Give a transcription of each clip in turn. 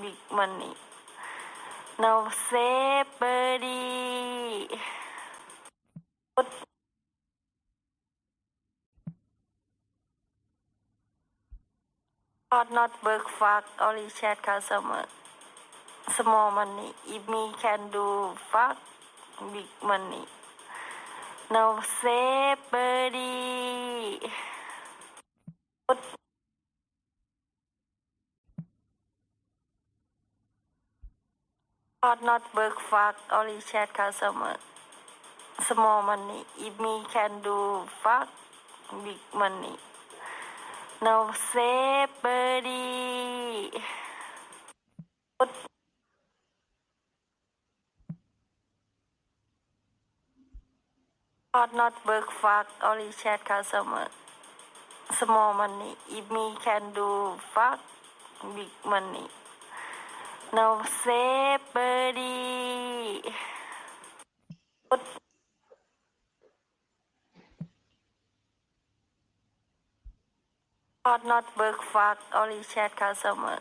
big money. No say birdie. Hot not work fuck, only chat customer. Small money. If me can do fuck, big money. No say birdie. Hot not work fuck, only chat customer. Small money. If me can do fuck, big money. No say birdie. Hot not work fuck, only chat customer. Small money. If me can do fuck, big money. No say birdie. Hot not work fuck, only chat customer.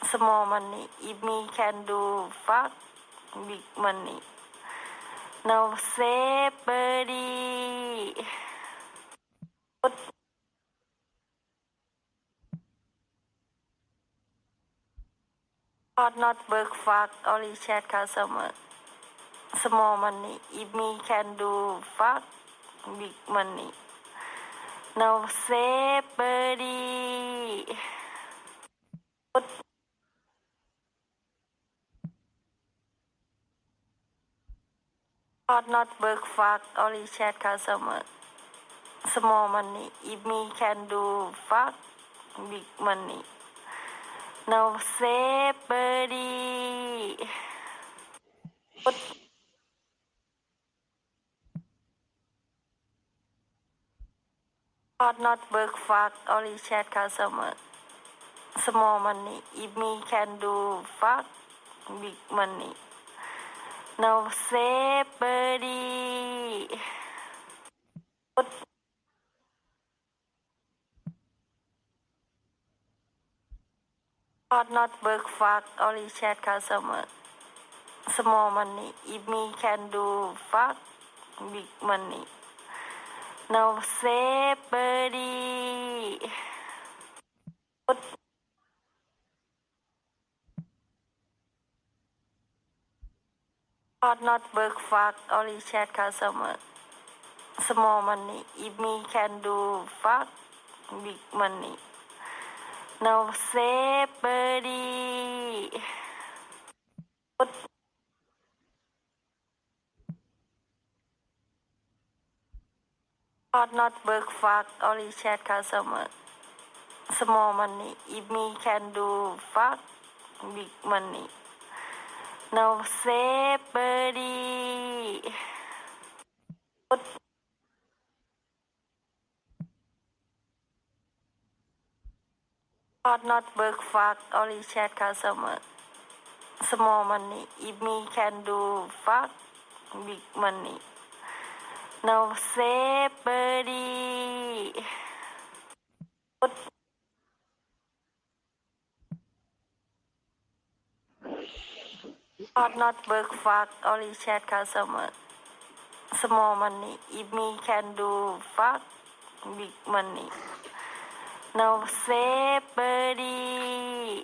Small money. If me can do fuck, big money. No say birdie. Hot not work fuck, only chat customer. Small money. If me can do fuck, big money. No say birdie. Hot not work fuck, only chat customer. Small money. If me can do fuck, big money. No say birdie. Hot not work fuck, only chat customer. Small money. If me can do fuck, big money. No say birdie. Hot not work fuck, only chat customer. Small money. If me can do fuck, big money. No say birdie. Hot not work fuck, only chat customer. Small money. If me can do fuck, big money. No say birdie. Hot not work fuck, only chat customer. Small money. If me can do fuck, big money. No say birdie. Hot not work fuck, only chat customer. Small money. If me can do fuck, big money. No say birdie. Hot not work fuck, only chat customer. Small money. If me can do fuck, big money. No say birdie.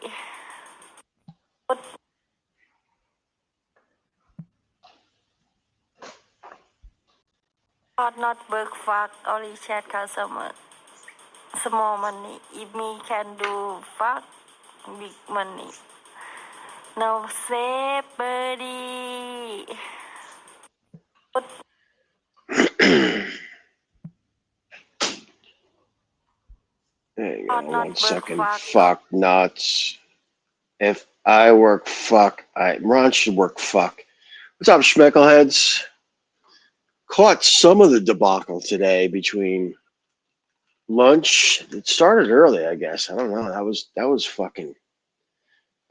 Hot not work fuck, only chat customer. Small money. If me can do fuck, big money. No say birdie. Hang on 1 second. Fuck nuts. If I work fuck, Ron should work fuck. What's up, schmeckleheads? Caught some of the debacle today between lunch. It started early, I guess. I don't know. That was fucking.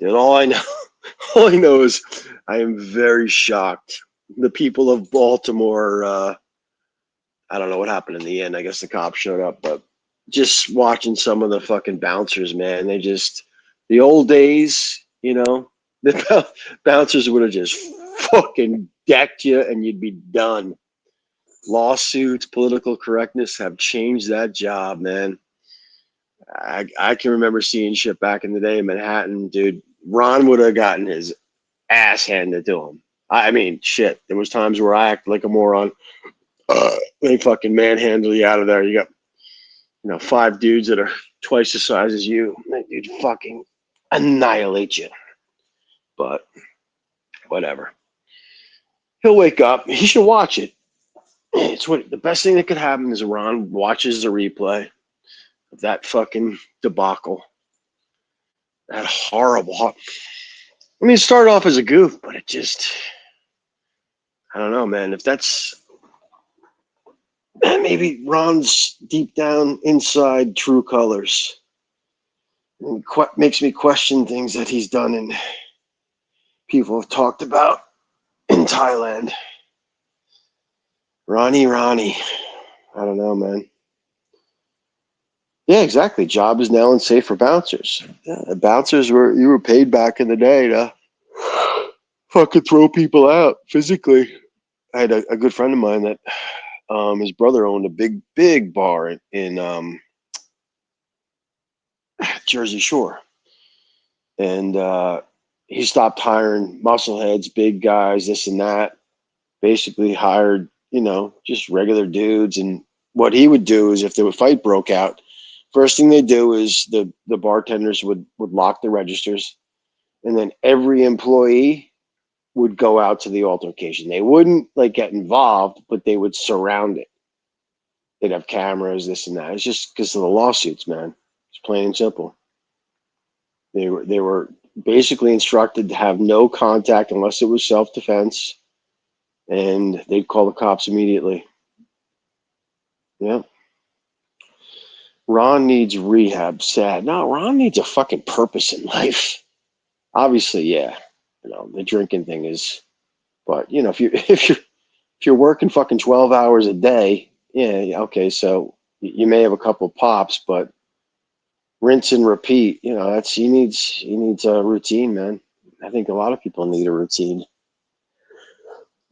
Dude, all I know is I am very shocked. The people of Baltimore. I don't know what happened in the end. I guess the cops showed up, but just watching some of the fucking bouncers, man, the old days, You know, the bouncers would have just fucking decked you and you'd be done. Lawsuits, political correctness have changed that job, man. I can remember seeing shit back in the day in Manhattan, dude. Ron would have gotten his ass handed to him. I mean, shit. There was times where I acted like a moron. They fucking manhandle you out of there. You got, 5 dudes that are twice the size as you. They'd fucking annihilate you. But whatever. He'll wake up. He should watch it. It's what the best thing that could happen is Ron watches the replay of that fucking debacle. That horrible. I mean, it started off as a goof, but it just, I don't know, man. If that's maybe Ron's deep down inside true colors, and makes me question things that he's done and people have talked about in Thailand. Ronnie. I don't know, man. Yeah, exactly. Job is now unsafe for bouncers. Yeah, bouncers you were paid back in the day to fucking throw people out physically. I had a good friend of mine that his brother owned a big bar in Jersey Shore, and he stopped hiring muscle heads, big guys, this and that. Basically hired, just regular dudes. And what he would do is if the fight broke out, first thing they do is the bartenders would lock the registers, and then every employee would go out to the altercation. They wouldn't get involved, but they would surround it. They'd have cameras, this and that. It's just because of the lawsuits, man. It's plain and simple. They were basically instructed to have no contact unless it was self-defense, and they'd call the cops immediately. Yeah. Ron needs rehab. Sad. No, Ron needs a fucking purpose in life. Obviously, yeah. The drinking thing is, but if you're working fucking 12 hours a day, yeah, okay, so you may have a couple pops, but rinse and repeat. He needs a routine, man. I think a lot of people need a routine.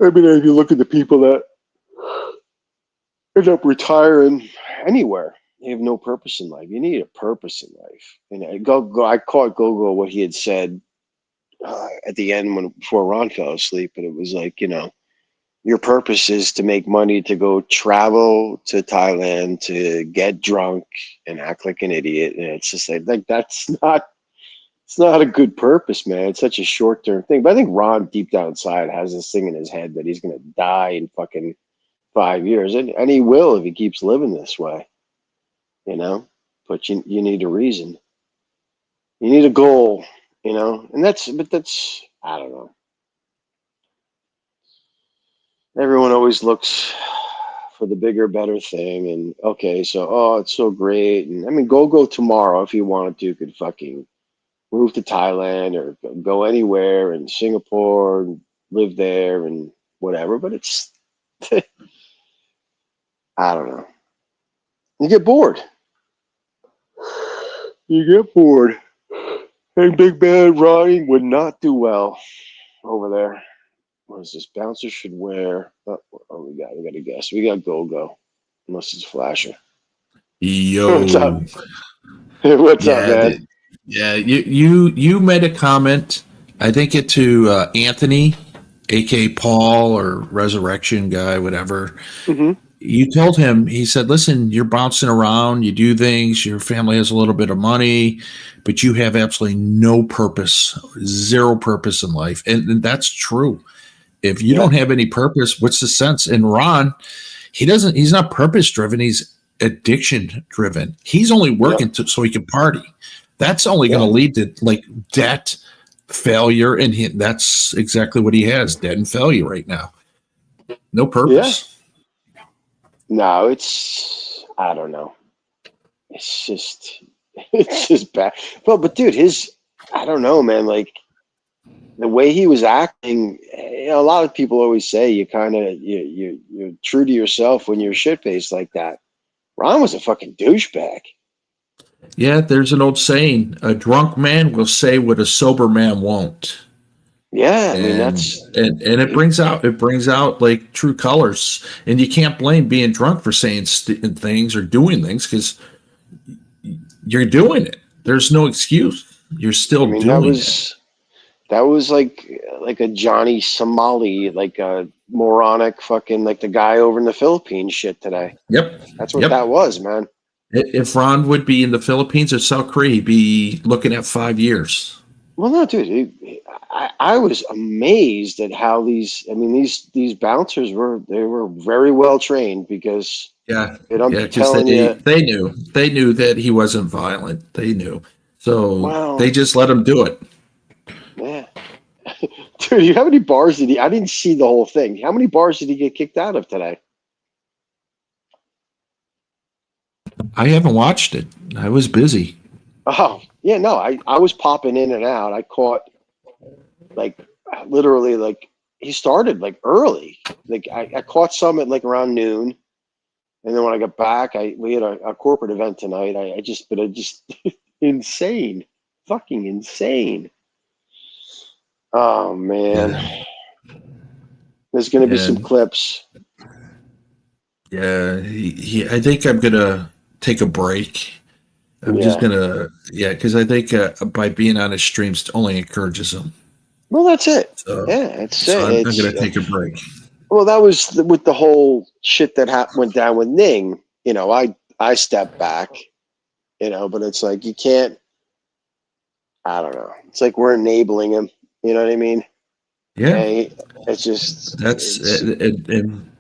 I mean, if you look at the people that end up retiring anywhere, they have no purpose in life. You need a purpose in life. And I caught Gogo what he had said at the end before Ron fell asleep, and it was like, your purpose is to make money to go travel to Thailand to get drunk and act like an idiot. And it's just like that's not. It's not a good purpose, man. It's such a short-term thing. But I think Ron, deep down inside, has this thing in his head that he's going to die in fucking 5 years. And he will if he keeps living this way, But you need a reason. You need a goal, And that's, I don't know. Everyone always looks for the bigger, better thing. And, okay, so, it's so great. And, I mean, go tomorrow if you wanted to, could fucking move to Thailand or go anywhere in Singapore and live there and whatever. But it's, I don't know. You get bored. And Big Bad Ronnie would not do well over there. What is this? Bouncer should wear. We got to guess. We got Go. Unless it's Flasher. Yo. What's up? What's up, man? You made a comment, I think it to Anthony, aka Paul or Resurrection guy, whatever. Mm-hmm. You told him, he said, listen, you're bouncing around, you do things, your family has a little bit of money, but you have absolutely no purpose, zero purpose in life. And that's true. If you don't have any purpose, what's the sense? And Ron, he's not purpose driven, he's addiction driven. He's only working so he can party. That's only going to lead to debt, failure, and that's exactly what he has, debt and failure right now. No purpose. Yeah. No, I don't know. It's just bad. Well, but dude, I don't know, man. The way he was acting, a lot of people always say you're true to yourself when you're shit-faced like that. Ron was a fucking douchebag. Yeah, there's an old saying: a drunk man will say what a sober man won't. Yeah, I mean And that's it brings out like true colors, and you can't blame being drunk for saying things or doing things because you're doing it. There's no excuse. You're I still mean doing it. that was like a Johnny Somali, like a moronic fucking like the guy over in the Philippines shit today. Yep. That's what that was, man. If Ron would be in the Philippines or South Korea, he'd be looking at 5 years. Well, no, dude, I was amazed at how these bouncers were very well trained because Yeah, I'm because telling you, they knew that he wasn't violent. They knew, so they well, just let him do it. yeah, dude, how many bars did he? I didn't see the whole thing. How many bars did he get kicked out of today? I haven't watched it. I was busy. Oh, yeah, no, I was popping in and out. I caught like literally like he started like early. Like I caught some at like around noon. And then when I got back, we had a corporate event tonight. I just insane, fucking insane. Oh man, there's gonna be some clips. Yeah, I think I'm gonna take a break. I'm just gonna, because I think by being on his streams only encourages him. Well, that's it. So, that's it. I'm It's, gonna take a break. Well, that was with the whole shit that went down with Ning. You know, I stepped back. You know, but it's like you can't. I don't know. It's like we're enabling him. You know what I mean? Yeah, it's just and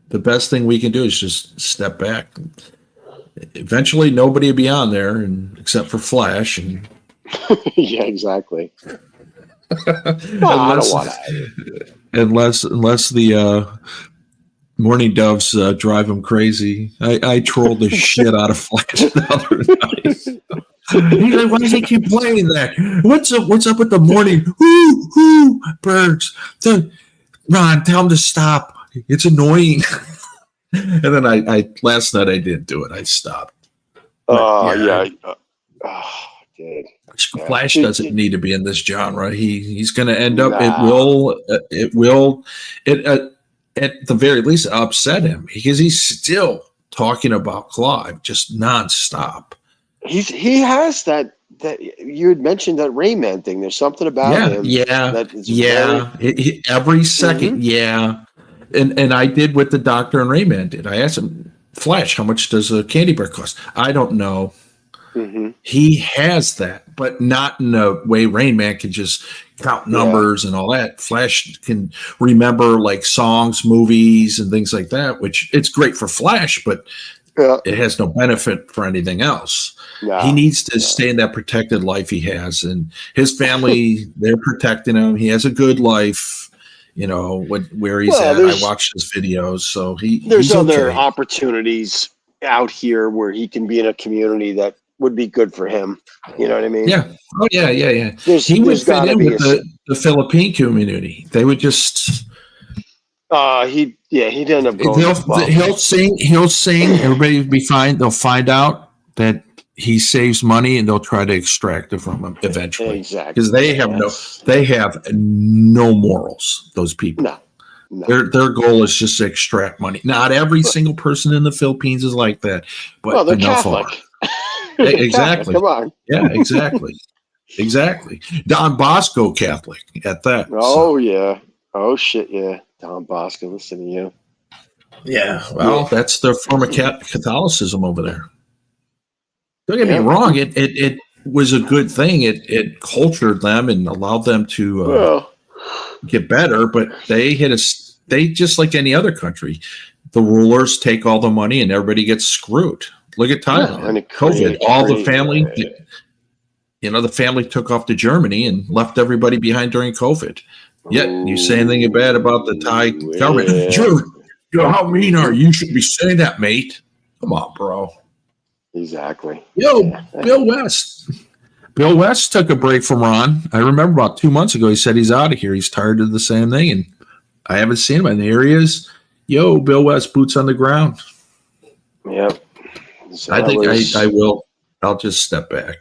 the best thing we can do is just step back. Eventually, nobody will be on there, and except for Flash. And yeah, exactly. I don't want to. Unless the Morning Doves drive him crazy. I trolled the shit out of Flash the other night. He's like, why does he keep playing that? What's up with the morning? Birds. Ron, tell him to stop. It's annoying. And then I last night I didn't do it. I stopped. Dude. Flash doesn't need to be in this genre. He's going to end up. It will. At the very least upset him because he's still talking about Clive just nonstop. He has that you had mentioned that Rayman thing. There's something about him. Every second, and I did what the Doctor and Rayman did. I asked him, Flash, how much does a candy bar cost? I don't know. Mm-hmm. He has that, but not in a way Rain Man can just count numbers and all that. Flash can remember like songs, movies, and things like that, which it's great for Flash, but it has no benefit for anything else. He needs to stay in that protected life he has, and his family, they're protecting him. He has a good life, you know, where he's at. I watched his videos, so there's other opportunities out here where he can be in a community that would be good for him. You know what I mean? Yeah. Oh, yeah. He would fit in with the Philippine community. They would just. He'd end up going. He'll sing. Everybody will be fine. They'll find out that he saves money, and they'll try to extract it from him eventually. Exactly. Because they have no morals. Those people. No. Their goal is just to extract money. Not every single person in the Philippines is like that, but they're Catholic. Exactly. Come on. Yeah, exactly. Don Bosco Catholic at that. Oh yeah. Oh shit yeah. Don Bosco, listen to you. Yeah. Well, that's their form of Catholicism over there. Don't get me wrong. It was a good thing. It cultured them and allowed them to get better. But they just like any other country. The rulers take all the money and everybody gets screwed. Look at Thailand. COVID. All the family, the family took off to Germany and left everybody behind during COVID. Yet you say anything bad about the Thai government? Sure. How mean are you? You should be saying that, mate. Come on, bro. Exactly. Bill West. Bill West took a break from Ron. I remember about 2 months ago, he said he's out of here. He's tired of the same thing, and I haven't seen him. And here he is. Bill West, boots on the ground. Yep. So I think I will. I'll just step back.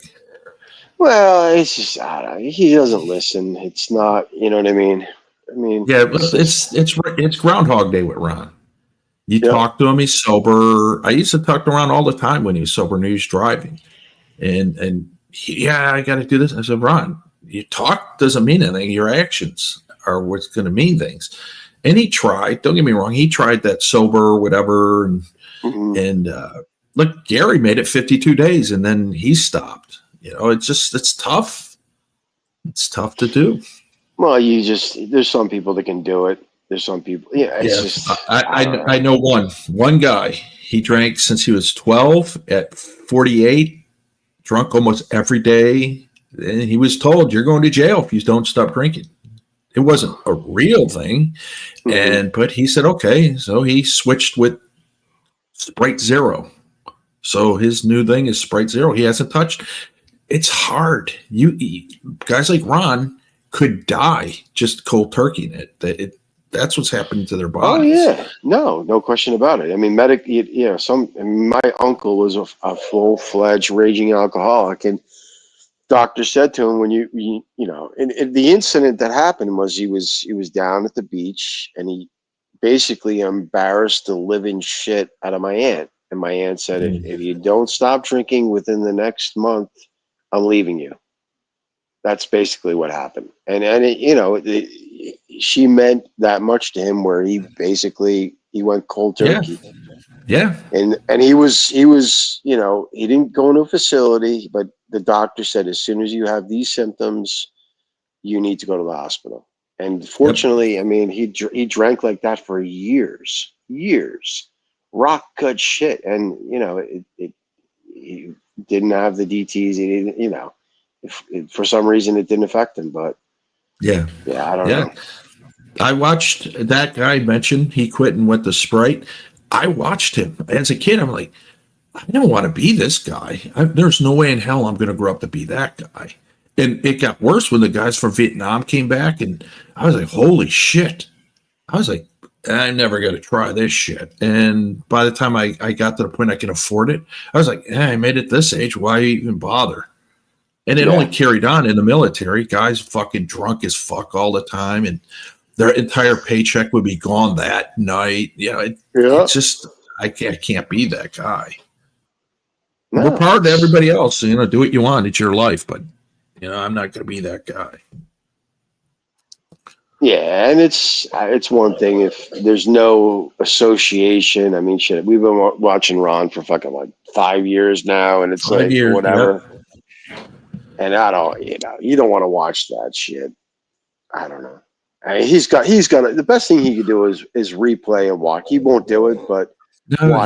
Well, it's just I don't know. He doesn't listen. It's not, you know what I mean. I mean, Yeah, but it's Groundhog Day with Ron. You Yep. talk to him, he's sober. I used to talk to Ron all the time when he was sober and he was driving. Yeah, I got to do this. I said, Ron, you talk doesn't mean anything. Your actions are what's going to mean things. And he tried. Don't get me wrong. He tried that sober, whatever. And look, Gary made it 52 days and then he stopped. You know, it's tough. It's tough to do. Well, there's some people that can do it. There's some people. Yeah, it's just. I know one guy. He drank since he was 12. At 48, drunk almost every day. And he was told, "You're going to jail if you don't stop drinking." It wasn't a real thing, but he said, "Okay." So he switched with Sprite Zero. So his new thing is Sprite Zero. He hasn't touched. It's hard. Guys like Ron could die just cold turkeying it. That's what's happening to their bodies. Oh yeah, no question about it. I mean, my uncle was a full-fledged raging alcoholic, and doctor said to him, when you know, and the incident that happened was he was down at the beach, and he basically embarrassed the living shit out of my aunt, and my aunt said, if you don't stop drinking within the next month, I'm leaving you. That's basically what happened, and she meant that much to him, where he went cold turkey. Yeah. And he was, he didn't go into a facility, but the doctor said, as soon as you have these symptoms, you need to go to the hospital. And fortunately, I mean, he drank like that for years, rock good shit. And, he didn't have the DTs. He didn't, if for some reason it didn't affect him, but yeah, I don't know. I watched that guy mention he quit and went to Sprite. I watched him as a kid. I'm like, I don't want to be this guy. There's no way in hell I'm going to grow up to be that guy. And it got worse when the guys from Vietnam came back, and I was like, holy shit. I was like, I'm never going to try this shit. And by the time I got to the point I can afford it, I was like, I made it this age. Why even bother? And it only carried on in the military. Guys fucking drunk as fuck all the time, and their entire paycheck would be gone that night. It's just I can't be that guy. No, we're part of everybody else. Do what you want. It's your life, but I'm not going to be that guy. Yeah, and it's one thing if there's no association. I mean, shit, we've been watching Ron for fucking like 5 years now, and it's 5 years, whatever. Yep. And I don't, you don't want to watch that shit. I don't know. I mean, he's got the best thing he could do is replay and watch. He won't do it, but no,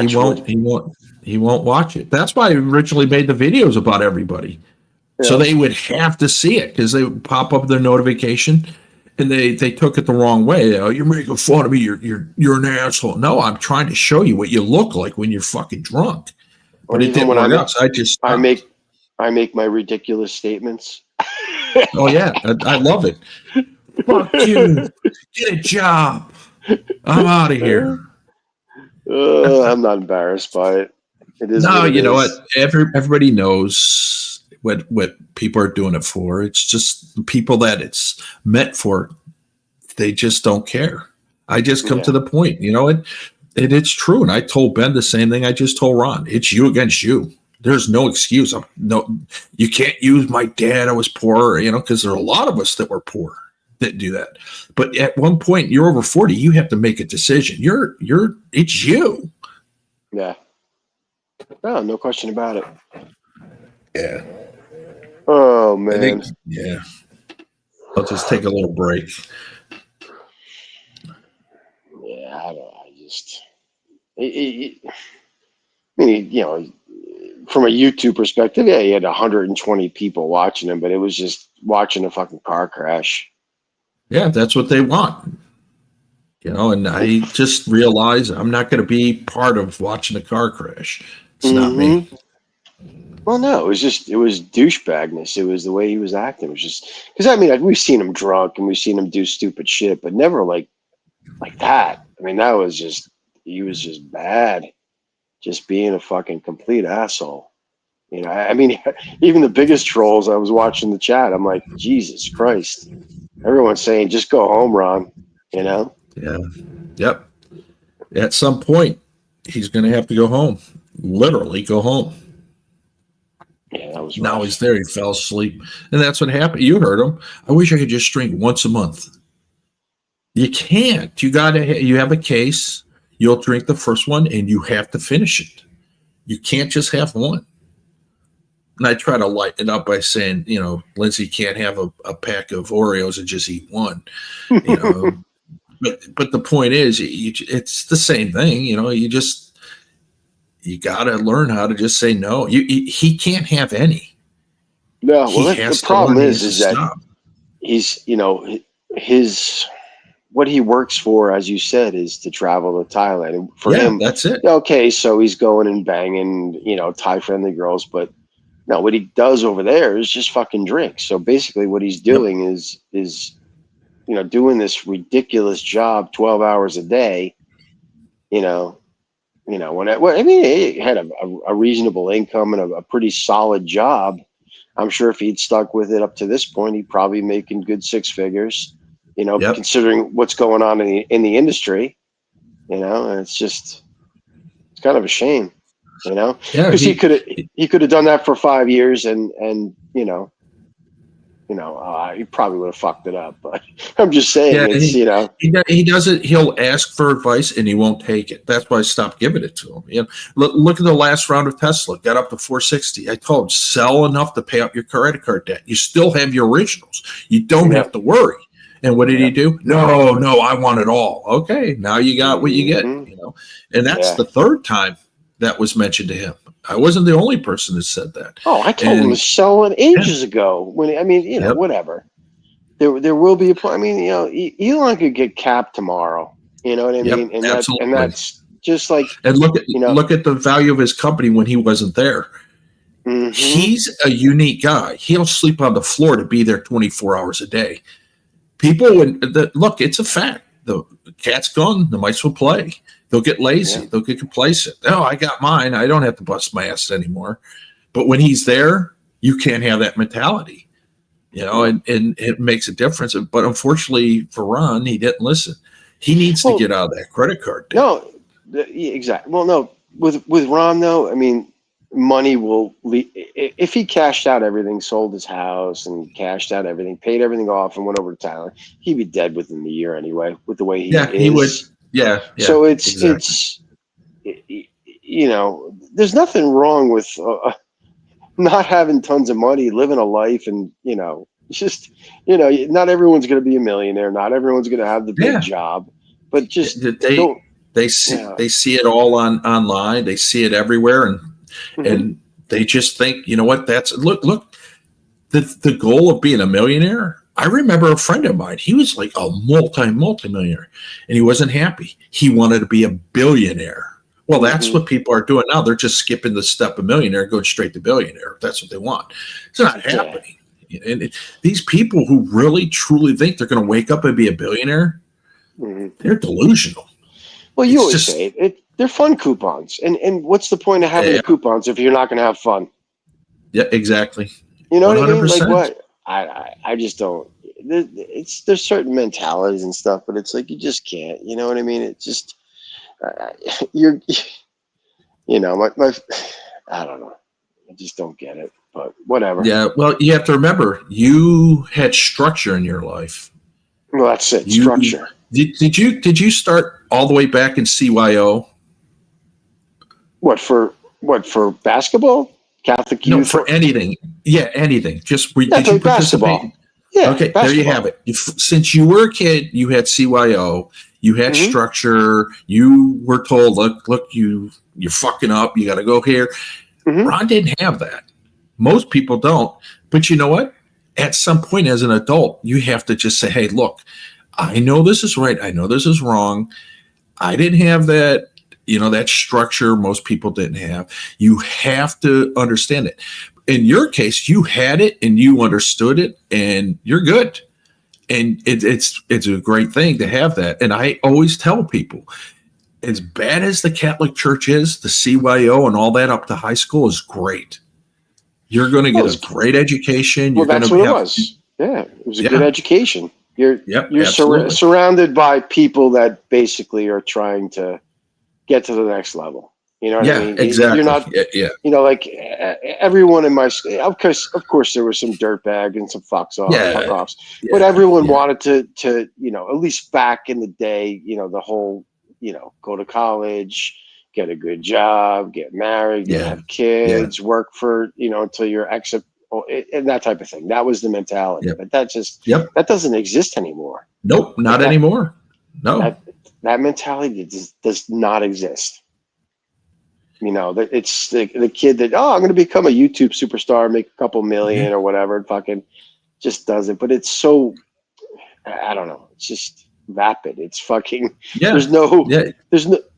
he won't watch it. That's why I originally made the videos about everybody. Yeah. So they would have to see it, because they would pop up their notification, and they took it the wrong way. Oh, you're making fun of me. You're an asshole. No, I'm trying to show you what you look like when you're fucking drunk. But it didn't work out. So I make my ridiculous statements. Oh yeah, I love it. Fuck you. Get a job. I'm out of here. I'm not embarrassed by it. It is. No, you know what? Everybody knows what people are doing it for. It's just the people that it's meant for. They just don't care. I just come to the point. It's true. And I told Ben the same thing I just told Ron. It's you against you. There's no excuse. You can't use my dad. I was poor, because there are a lot of us that were poor that do that. But at one point, you're over 40. You have to make a decision. It's you. Yeah. No question about it. Yeah. Oh man. I'll just take a little break. Yeah, I mean, from a YouTube perspective, he had 120 people watching him, but it was just watching a fucking car crash. Yeah, that's what they want. And I just realized I'm not going to be part of watching a car crash. It's not me. Well, no, it was douchebagness. It was the way he was acting. It was just because we've seen him drunk and we've seen him do stupid shit, but never like that. I mean, he was just bad, just being a fucking complete asshole. You know, I mean, even the biggest trolls, I was watching the chat. I'm like, Jesus Christ. Everyone's saying, just go home, Ron. You know? Yeah. Yep. At some point, he's going to have to go home. Literally go home. Yeah, that was Now rough. he's there. He fell asleep. And that's what happened. You heard him. I wish I could just drink once a month. You can't. You have a case. You'll drink the first one and you have to finish it. You can't just have one. And I try to lighten it up by saying, you know, Lindsay can't have a pack of Oreos and just eat one. You know, but the point is, it's the same thing. You know, you got to learn how to just say no. He can't have any. No, well, the problem is that stop. He's, you know, what he works for, as you said, is to travel to Thailand. And for him, that's it. Okay, so he's going and banging, you know, Thai-friendly girls, but no, what he does over there is just fucking drink. So basically, what he's doing is you know, doing this ridiculous job, 12 hours a day. You know, I mean, he had a reasonable income and a pretty solid job. I'm sure if he'd stuck with it up to this point, he'd probably making good six figures. You know, considering what's going on in the industry. You know, and it's kind of a shame. You know, because he could have done that for 5 years, and you know, he probably would have fucked it up. But I'm just saying, you know, he does it. He'll ask for advice and he won't take it. That's why I stopped giving it to him. You know, look at the last round of Tesla. Got up to 460. I told him, sell enough to pay out your credit card debt. You still have your originals. You don't have to worry. And what did he do? No, I want it all. Okay, now you got what you get. You know, and that's the third time that was mentioned to him. I wasn't the only person that said that. Oh, I told him to sell it ages ago. When I mean, you know, whatever. There will be a point. I mean, you know, Elon could get capped tomorrow. You know what I mean? And that's just like. And look at the value of his company when he wasn't there. Mm-hmm. He's a unique guy. He'll sleep on the floor to be there 24 hours a day. People look. It's a fact. The cat's gone. The mice will play. They'll get lazy. Yeah. They'll get complacent. Oh, I got mine. I don't have to bust my ass anymore. But when he's there, you can't have that mentality, you know, and it makes a difference. But unfortunately for Ron, he didn't listen. He needs to get out of that credit card debt. No, exactly. Well, no, with Ron though, I mean, money will if he cashed out everything, sold his house and cashed out everything, paid everything off, and went over to Thailand, he'd be dead within the year anyway. With the way he is. He would. Yeah. So it's you know, there's nothing wrong with not having tons of money, living a life, and you know, just not everyone's going to be a millionaire. Not everyone's going to have the big job, but just they see it all online. They see it everywhere, and they just think, you know what? That's look. The goal of being a millionaire. I remember a friend of mine, he was like a multi-millionaire, and he wasn't happy. He wanted to be a billionaire. Well, that's what people are doing now. They're just skipping the step of millionaire, going straight to billionaire. That's what they want. It's not happening. And these people who really, truly think they're going to wake up and be a billionaire, they're delusional. Well, you always say it. They're fun coupons. And what's the point of having the coupons if you're not going to have fun? Yeah, exactly. You know 100%. What I mean? Like what? I just don't. There's certain mentalities and stuff, but it's like you just can't. You know what I mean? It's just you know, my I don't know. I just don't get it. But whatever. Yeah. Well, you have to remember, you had structure in your life. Well, that's it. Structure. Did you start all the way back in CYO? What for basketball? Catholic youth? No, for anything. Yeah, anything. Just did you participate? Basketball. Yeah. Okay, basketball. There you have it. Since you were a kid, you had CYO. You had structure. You were told, look, you're fucking up. You got to go here. Ron didn't have that. Most people don't. But you know what? At some point as an adult, you have to just say, hey, look, I know this is right. I know this is wrong. I didn't have that. You know, that structure most people didn't have. You have to understand it. In your case, you had it and you understood it and you're good. And it's a great thing to have that. And I always tell people, as bad as the Catholic Church is, the CYO and all that up to high school is great. You're going to get Well, a great education. Well, You're going that's to what have, it was. Yeah, it was a Yeah. good education. You're absolutely. surrounded by people that basically are trying to get to the next level. You know what I mean? Exactly. You're not, yeah. you know, like everyone in my, of course, there was some dirtbag and some fuck offs, but everyone wanted to, you know, at least back in the day, you know, the whole, you know, go to college, get a good job, get married, have kids, work for, you know, until you're exit, and that type of thing. That was the mentality, but that doesn't exist anymore. Nope, not anymore. No, that mentality does not exist. You know, that it's the kid that, I'm going to become a YouTube superstar, make a couple million or whatever, and fucking just does it. But it's so, I don't know. It's just vapid. It's fucking. There's no.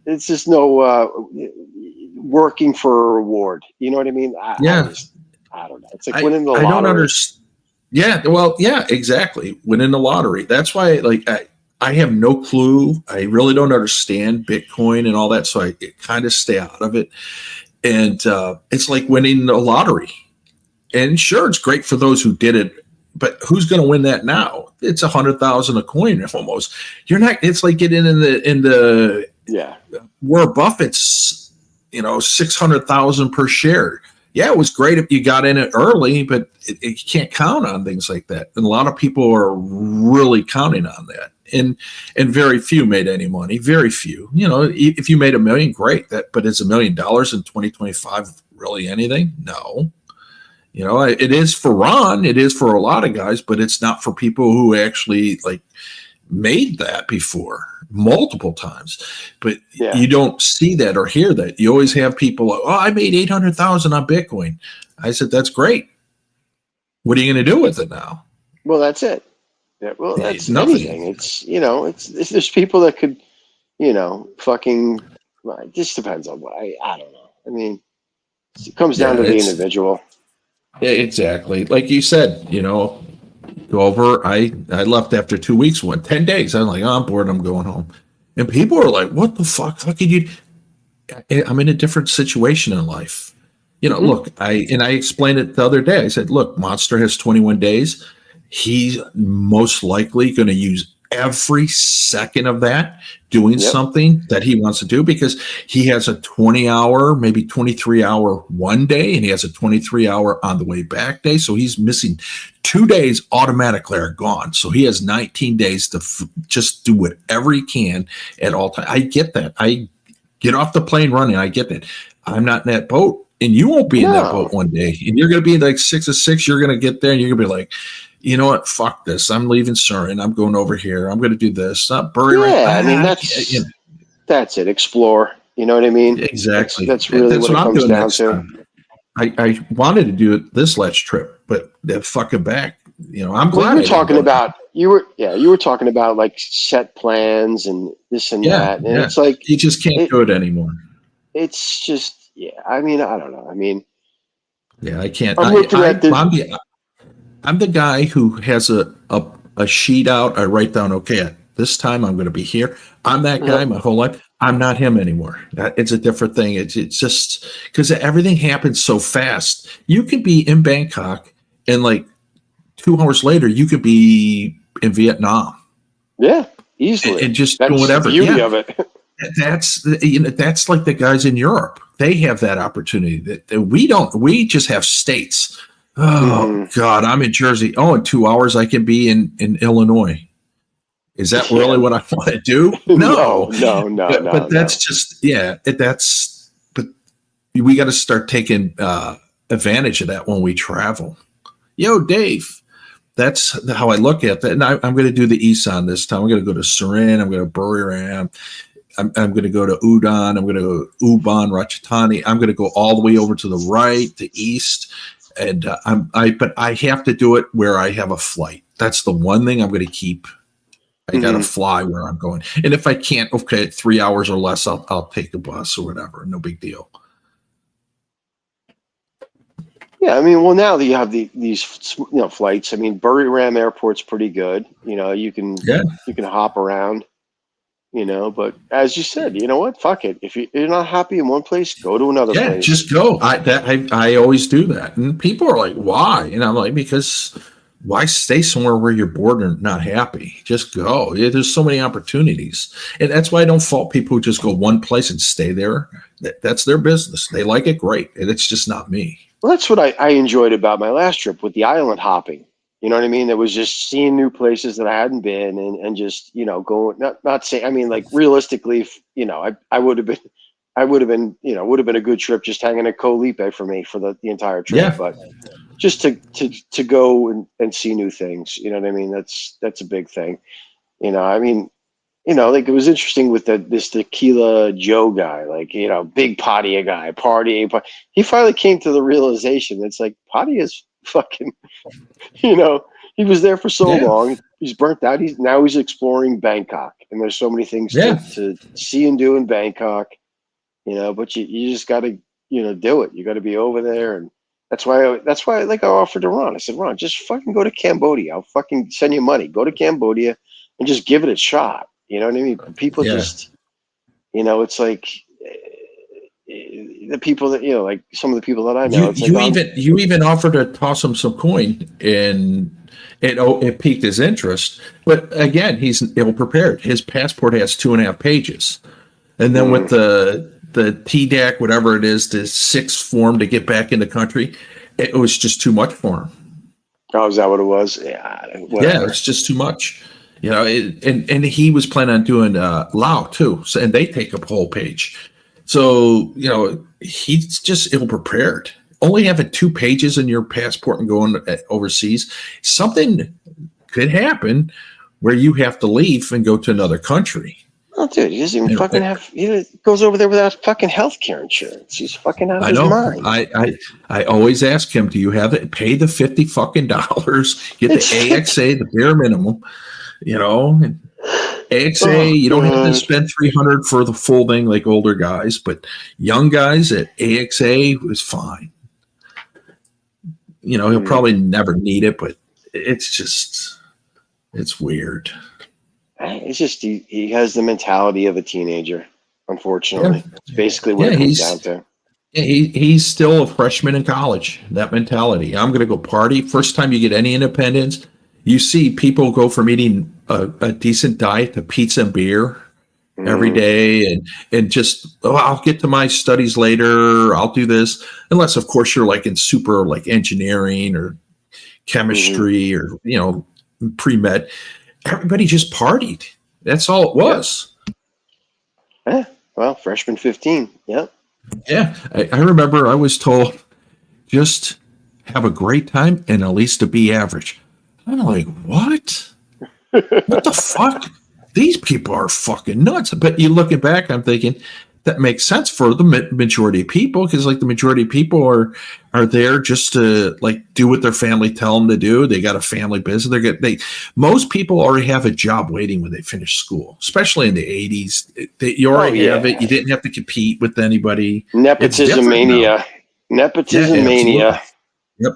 It's just no working for a reward. You know what I mean? I don't know. It's like winning the lottery. I don't understand. Yeah, well, yeah, exactly. Winning the lottery. That's why, like, I have no clue. I really don't understand Bitcoin and all that, so I kind of stay out of it. And it's like winning the lottery. And sure, it's great for those who did it, but who's going to win that now? It's 100,000 a coin almost. You're not. It's like getting in the Warren Buffett's, you know, 600,000 per share. Yeah, it was great if you got in it early, but you can't count on things like that. And a lot of people are really counting on that. And very few made any money. Very few. You know, if you made $1 million, great. But is $1 million in 2025 really anything? No. You know, it is for Ron. It is for a lot of guys, but it's not for people who actually like made that before multiple times. But you don't see that or hear that. You always have people like, I made 800,000 on Bitcoin. I said, that's great. What are you going to do with it now? Well, that's it. Yeah, well, that's nothing. Anything. It's, you know, it's there's people that could, you know, fucking. It just depends on what I don't know. I mean, it comes down to the individual. Yeah, exactly. Like you said, you know, go over. I left after 2 weeks, 10 days. I'm like, I'm bored. I'm going home. And people are like, what the fuck? How could you? I'm in a different situation in life. You know, look, I explained it the other day. I said, look, Monster has 21 days. He's most likely going to use every second of that doing something that he wants to do, because he has a 20-hour, maybe 23-hour one day, and he has a 23-hour on the way back day. So he's missing 2 days automatically are gone. So he has 19 days to just do whatever he can at all times. I get that. I get off the plane running. I get that. I'm not in that boat, and you won't be in that boat one day. And you're going to be like 6 to 6. You're going to get there, and you're going to be like, you know what? Fuck this. I'm leaving Surin. I'm going over here. I'm going to do this. Not bury. I mean, that's it. Explore. You know what I mean? Exactly. That's really what it comes down to. I wanted to do it this last trip, but they're fucking back. You know, I'm glad. You were talking about like set plans and this and that, and it's like you just can't do it anymore. It's just, I mean, I don't know. I mean, I can't. I'm the guy who has a sheet out. I write down, okay, at this time I'm going to be here. I'm that guy my whole life. I'm not him anymore. It's a different thing. It's just because everything happens so fast. You could be in Bangkok and like 2 hours later, you could be in Vietnam. Yeah, easily. And just doing whatever. The beauty of it. That's like the guys in Europe. They have that opportunity that we don't. We just have states. Oh God, I'm in Jersey. Oh, in 2 hours I can be in Illinois. Is that really what I want to do? No. But that's just but we got to start taking advantage of that when we travel. Yo, Dave, that's how I look at that. And I'm going to do the Isan this time. I'm going to go to Surin. I'm going to Buriram. I'm going to go to Udon. I'm going to go to Ubon, Ratchathani. I'm going to go all the way over to the right, the east. And but I have to do it where I have a flight. That's the one thing I'm going to keep. I got to fly where I'm going. And if I can't, 3 hours or less, I'll take a bus or whatever. No big deal. Yeah, I mean, well, now that you have these flights, I mean, Buriram Airport's pretty good. You know, you can hop around. But as you said, you know what? Fuck it. If you're not happy in one place, go to another Yeah, place. just go. I always do that, and people are like, "Why?" And I'm like, "Because why stay somewhere where you're bored and not happy? Just go. Yeah, there's so many opportunities, and that's why I don't fault people who just go one place and stay there. That's their business. They like it, great, and it's just not me. Well, that's what I enjoyed about my last trip with the island hopping. You know what I mean? It was just seeing new places that I hadn't been, and just going. Not saying. I mean, like realistically, I would have been. Would have been a good trip just hanging at Colipe for me for the entire trip. Yeah. But just to go and see new things, you know what I mean? That's a big thing. I mean, like it was interesting with this Tequila Joe guy, like, big Padia guy, partying. He finally came to the realization that's like Padia is fucking, he was there for so Yeah. long. He's burnt out. He's exploring Bangkok, and there's so many things Yeah. to see and do in Bangkok. But you just got to, do it. You got to be over there. And that's why I offered to Ron. I said, Ron, just fucking go to Cambodia. I'll fucking send you money. Go to Cambodia and just give it a shot. You know what I mean? People just, it's like the people that, like some of the people that I know. You even offered to toss him some coin, and it piqued his interest. But again, he's ill prepared. His passport has 2.5 pages, and then with the TDAC, whatever it is, the 6th form to get back in the country, it was just too much for him. Oh, is that what it was? Yeah, whatever. Yeah, it's just too much. And he was planning on doing Lao too, and they take up a whole page. So he's just ill prepared. Only having 2 pages in your passport and going overseas, something could happen where you have to leave and go to another country. Oh, dude, he doesn't even fucking have. He goes over there without fucking healthcare insurance. He's fucking out of his mind. I always ask him, "Do you have it? Pay the $50 fucking dollars. Get the AXA, the bare minimum. And AXA. You don't have to spend $300 for the full thing like older guys, but young guys at AXA is fine. He'll probably never need it, but it's weird." It's just he has the mentality of a teenager, unfortunately. Yeah. It's basically what it comes down to. Yeah, he's still a freshman in college, that mentality. I'm going to go party. First time you get any independence, you see people go from eating a decent diet to pizza and beer every day and just, I'll get to my studies later. I'll do this. Unless, of course, you're like in super like engineering or chemistry or, pre-med. Everybody just partied. That's all it was. Yeah. Well, freshman 15. Yep. Yeah. I remember I was told just have a great time and at least to be average. I'm like, what? What the fuck? These people are fucking nuts. But you looking back, I'm thinking that makes sense for the majority of people because like the majority of people are there just to like do what their family tell them to do. They got a family business. Most people already have a job waiting when they finish school, especially in the 80s. You already have it. You didn't have to compete with anybody. Nepotism mania. Nepotism mania. Yep.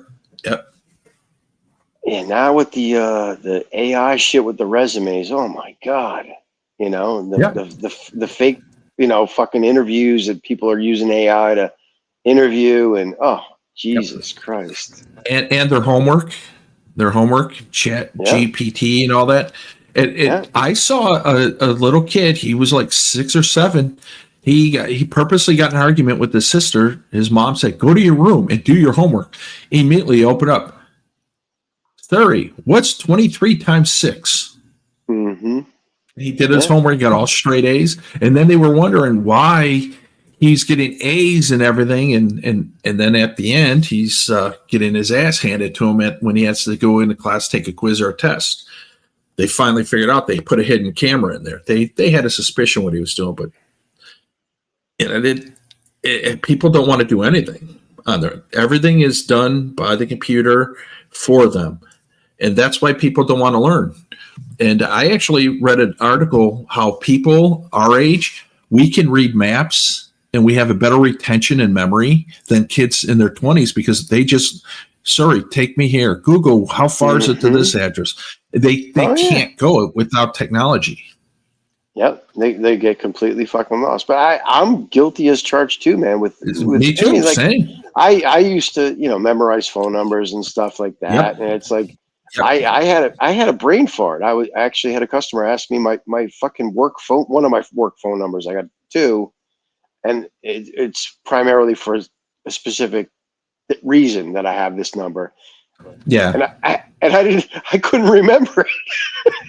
Yeah, now with the AI shit with the resumes, oh my God. The fake fucking interviews that people are using AI to interview and Jesus Christ. And their homework, chat, GPT and all that. I saw a little kid, he was like 6 or 7. He purposely got in an argument with his sister. His mom said, "Go to your room and do your homework." He immediately opened up. 30. What's 23 times 6? Mm-hmm. He did his homework, got all straight A's, and then they were wondering why he's getting A's and everything, and then at the end he's getting his ass handed to him when he has to go into class, take a quiz or a test. They finally figured out they put a hidden camera in there. They had a suspicion what he was doing, but people don't want to do anything on there. Everything is done by the computer for them. And that's why people don't want to learn. And I actually read an article how people our age, we can read maps and we have a better retention and memory than kids in their 20s because they just, take me here. Google, how far is it to this address? They can't go without technology. Yep, they get completely fucking lost. But I'm guilty as charged too, man. With Me too. I mean, like Same. I used to memorize phone numbers and stuff like that, Yep. and it's like Yep. I had a brain fart. I actually had a customer ask me my fucking work phone, one of my work phone numbers. I got two, and it's primarily for a specific reason that I have this number. Yeah. And I couldn't remember.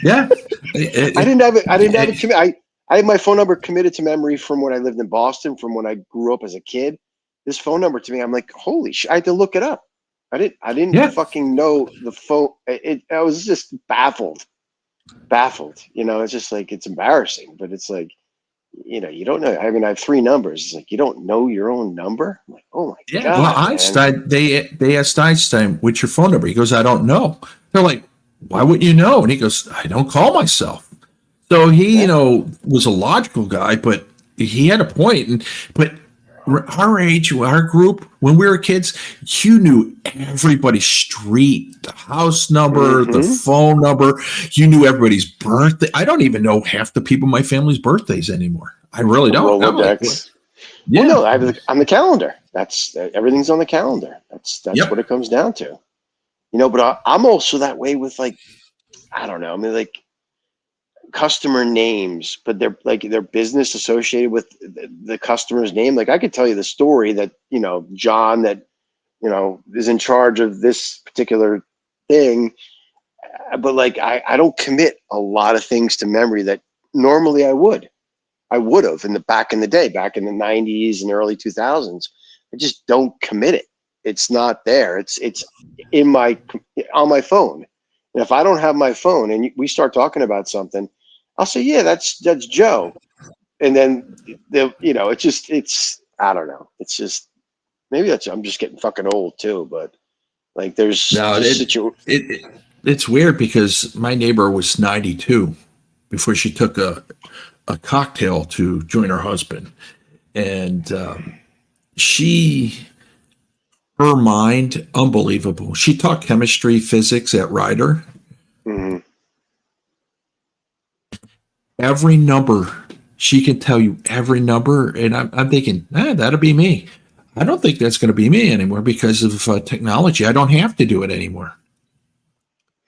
Yeah. I didn't have it. I didn't have it. I had my phone number committed to memory from when I lived in Boston, from when I grew up as a kid. This phone number to me, I'm like, holy shit! I had to look it up. I didn't fucking know the phone. I was just baffled. It's just like, it's embarrassing, but it's like, you don't know. I mean, I have three numbers. It's like, you don't know your own number. I'm like, oh my god. Well, Einstein, they asked Einstein, "What's your phone number?" He goes, "I don't know." They're like, "Why wouldn't you know?" And he goes, "I don't call myself." So he, was a logical guy, but he had a point. But our age, our group, when we were kids, you knew everybody's street, the house number, the phone number. You knew everybody's birthday. I don't even know half the people in my family's birthdays anymore. I really don't. Rolodex. Well, no, I have on the calendar. That's everything's on the calendar. That's what it comes down to. But I'm also that way with, like, I don't know. I mean, like, customer names, but they're like their business associated with the customer's name. Like, I could tell you the story that, John, that, is in charge of this particular thing. But like, I don't commit a lot of things to memory that normally I would have back in the day, back in the 90s and early 2000s. I just don't commit it. It's not there. It's on my phone. And if I don't have my phone and we start talking about something, I'll say, yeah, that's Joe. And then it's I don't know. It's just, maybe I'm just getting fucking old too, but like, there's it's weird because my neighbor was 92 before she took a cocktail to join her husband. And her mind, unbelievable. She taught chemistry, physics at Rider. Mm-hmm. Every number, she can tell you every number. And I'm thinking, that'll be me. I don't think that's going to be me anymore because of technology. I don't have to do it anymore.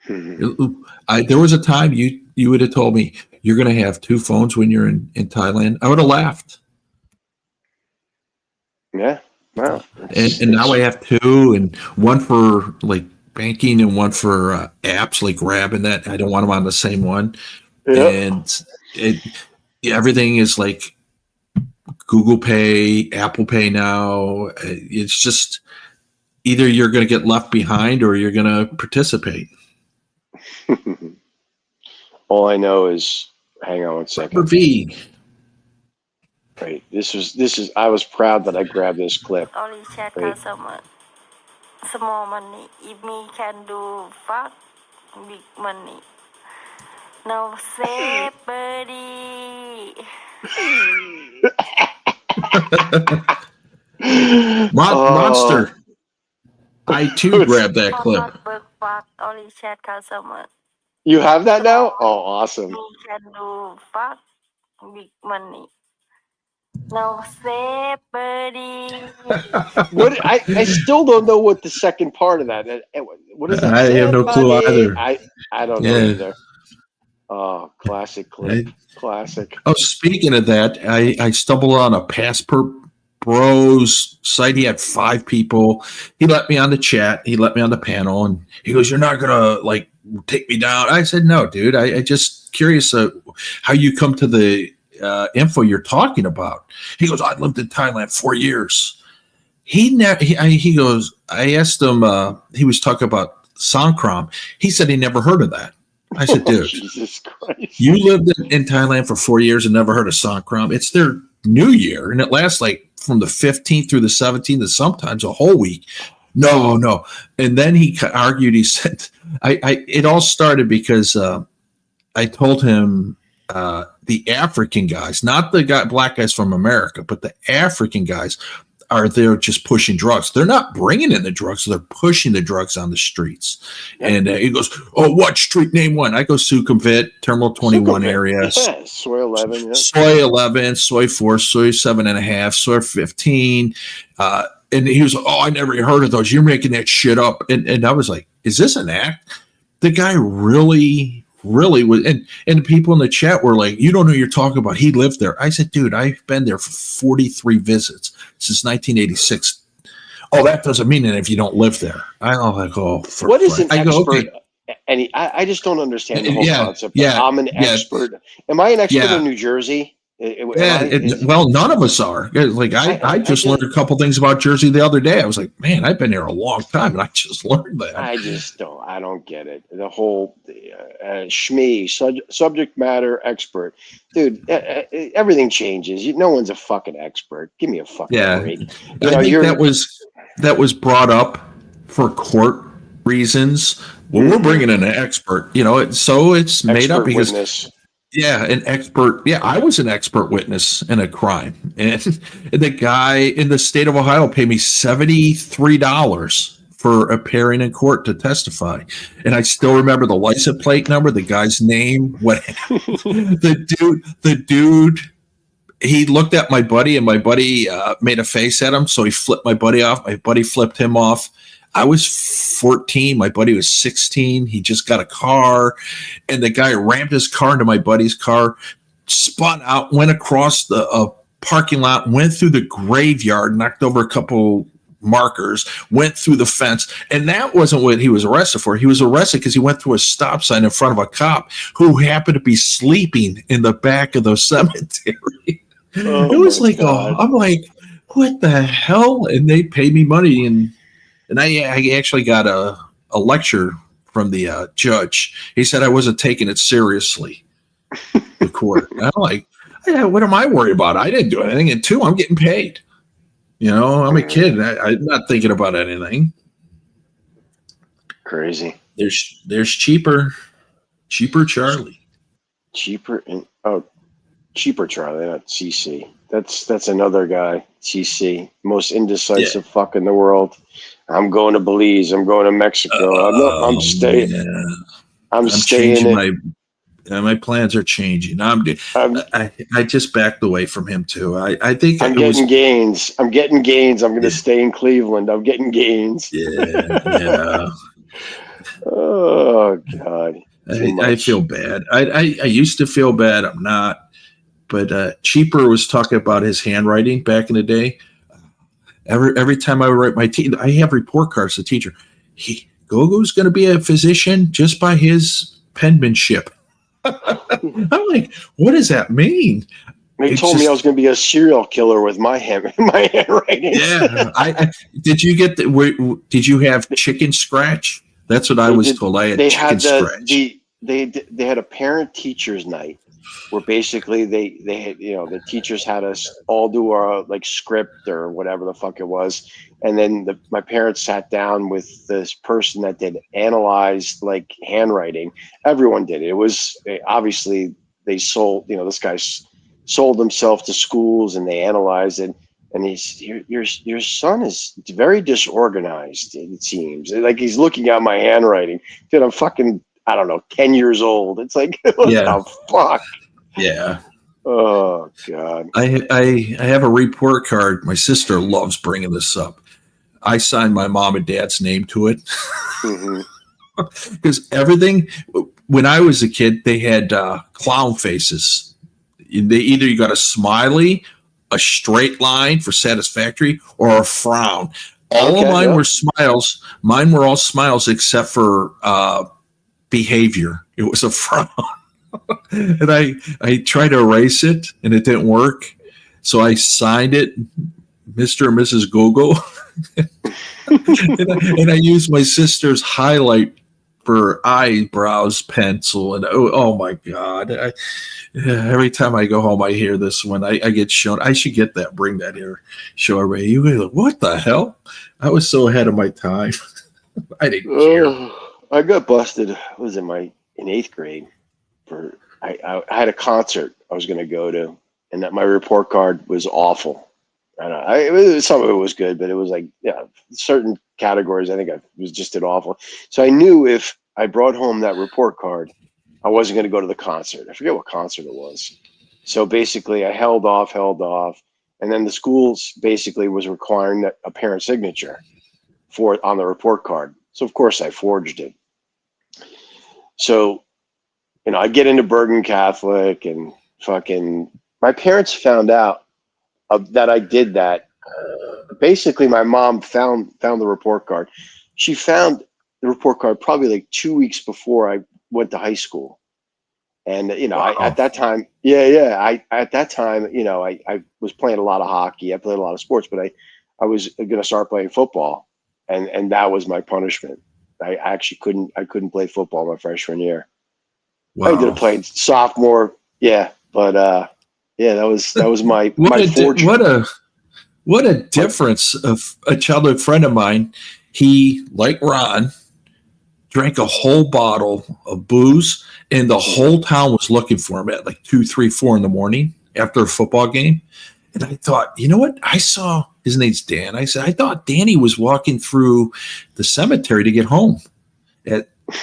Mm-hmm. There was a time you would have told me you're going to have two phones when you're in Thailand. I would have laughed. Yeah. Wow. And now I have two, and one for like banking and one for apps like Grab and that. I don't want them on the same one. Yep. And everything is like Google Pay, Apple Pay now. It's just either you're going to get left behind or you're going to participate. All I know is, hang on one second. V. Right. This is. I was proud that I grabbed this clip. Only chat customer. Small money. If me can do fuck big money. No say buddy. Monster. I too grabbed that clip. Only chat customer. You have that now? Oh, awesome. Me can do fuck big money. No say buddy. What I still don't know what the second part of that. What is that? I have no clue either. I don't know either. Oh, classic clip. Classic. Oh, speaking of that, I stumbled on a Passport Bros site. He had 5 people. He let me on the chat. He let me on the panel, and he goes, "You're not gonna like take me down." I said, "No, dude. I just curious how you come to the info you're talking about." He goes, "I lived in Thailand 4 years." He goes, I asked him. He was talking about Songkram. He said he never heard of that. I said, dude, Jesus Christ. You lived in Thailand for 4 years and never heard of Songkram. It's their New Year, and it lasts like from the 15th through the 17th and sometimes a whole week. No. And then he argued, he said, it all started because I told him the African guys, not the black guys from America, but the African guys are there just pushing drugs. They're not bringing in the drugs. They're pushing the drugs on the streets. And he goes, oh, what street? Name one. I go Sukhumvit, Terminal 21 area. Yeah, Soy 11. Yeah. Soy 11, Soy 4, Soy 7.5, Soy 15. And he was like, oh, I never heard of those. You're making that shit up. And I was like, is this an act? The guy really was, and the people in the chat were like, you don't know what you're talking about. He lived there. I said, dude, I've been there for 43 visits since 1986. Oh, that doesn't mean it if you don't live there. I don't like, what is an expert? Okay. And I just don't understand the whole concept. Yeah, I'm an expert. Am I an expert in New Jersey? Well, none of us are. Like I just learned a couple things about Jersey the other day. I was like, man, I've been here a long time, and I just learned that. I don't get it. The whole SME subject matter expert, dude. Everything changes. No one's a fucking expert. Give me a fucking break. I think that was brought up for court reasons. Well, we're bringing in an expert, so it's made up because. Witness. Yeah, an expert. Yeah, I was an expert witness in a crime. And the guy in the state of Ohio paid me $73 for appearing in court to testify. And I still remember the license plate number, the guy's name, the dude, he looked at my buddy, and my buddy made a face at him. So he flipped my buddy off. My buddy flipped him off. I was 14. My buddy was 16. He just got a car, and the guy rammed his car into my buddy's car, spun out, went across the parking lot, went through the graveyard, knocked over a couple markers, went through the fence. And that wasn't what he was arrested for. He was arrested because he went through a stop sign in front of a cop who happened to be sleeping in the back of the cemetery. It was like, I'm like, what the hell? And they paid me money, and I actually got a lecture from the judge. He said I wasn't taking it seriously, the court. And I'm like, what am I worried about? I didn't do anything. And two, I'm getting paid. I'm a kid. I'm not thinking about anything. Crazy. There's cheaper Charlie. Cheaper Charlie, not CC. That's another guy. CC, most indecisive fuck in the world. I'm going to Belize. I'm going to Mexico. I'm staying. Yeah. I'm staying. My plans are changing. I just backed away from him too. I think I'm getting gains. I'm going to stay in Cleveland. I'm getting gains. Yeah. Oh God. I feel bad. I used to feel bad. I'm not. But Cheaper was talking about his handwriting back in the day. Every time I write I have report cards to the teacher. Gogo's going to be a physician just by his penmanship. I'm like, what does that mean? They told me I was going to be a serial killer with my handwriting. Yeah. Did you get did you have chicken scratch? That's what I was told. I had chicken scratch. They had a parent teachers night, where basically they had, the teachers had us all do our script or whatever the fuck it was. And then my parents sat down with this person that did analyzed handwriting. Everyone did it. It was obviously they sold, this guy sold himself to schools, and they analyzed it. And your son is very disorganized. It seems like he's looking at my handwriting. Dude, I'm fucking, I don't know, 10 years old. It's like, what the fuck? Yeah. Oh God. I have a report card. My sister loves bringing this up. I signed my mom and dad's name to it because everything. When I was a kid, they had clown faces. You got a smiley, a straight line for satisfactory, or a frown. All of mine were smiles. Mine were all smiles except for behavior. It was a frown. And I tried to erase it, and it didn't work. So I signed it, Mr. and Mrs. Gogo. and I used my sister's highlight for eyebrows pencil. And oh my God. Every time I go home, I hear this one. I get shown. I should get that. Bring that here. Show everybody. You go, what the hell? I was so ahead of my time. I didn't care. I got busted. Was in 8th grade. I had a concert I was going to go to, and that my report card was awful. I don't know. Some of it was good, but it was like, yeah, certain categories, I think I was just did awful. So I knew if I brought home that report card, I wasn't going to go to the concert. I forget what concert it was. So basically I held off. And then the schools basically was requiring that a parent signature on the report card. So of course I forged it. So, I get into Bergen Catholic and fucking my parents found out that I did that. Basically, my mom found the report card. She found the report card probably like 2 weeks before I went to high school. And Wow. at that time, at that time, I was playing a lot of hockey. I played a lot of sports, but I was going to start playing football, and that was my punishment. I actually couldn't play football my freshman year. Wow. I ended up playing sophomore, but that was my fortune. What a difference of a childhood friend of mine. He, like Ron, drank a whole bottle of booze, and the whole town was looking for him at like 2, 3, 4 in the morning after a football game. And I thought, you know what? I saw his name's Dan. I said, I thought Danny was walking through the cemetery to get home.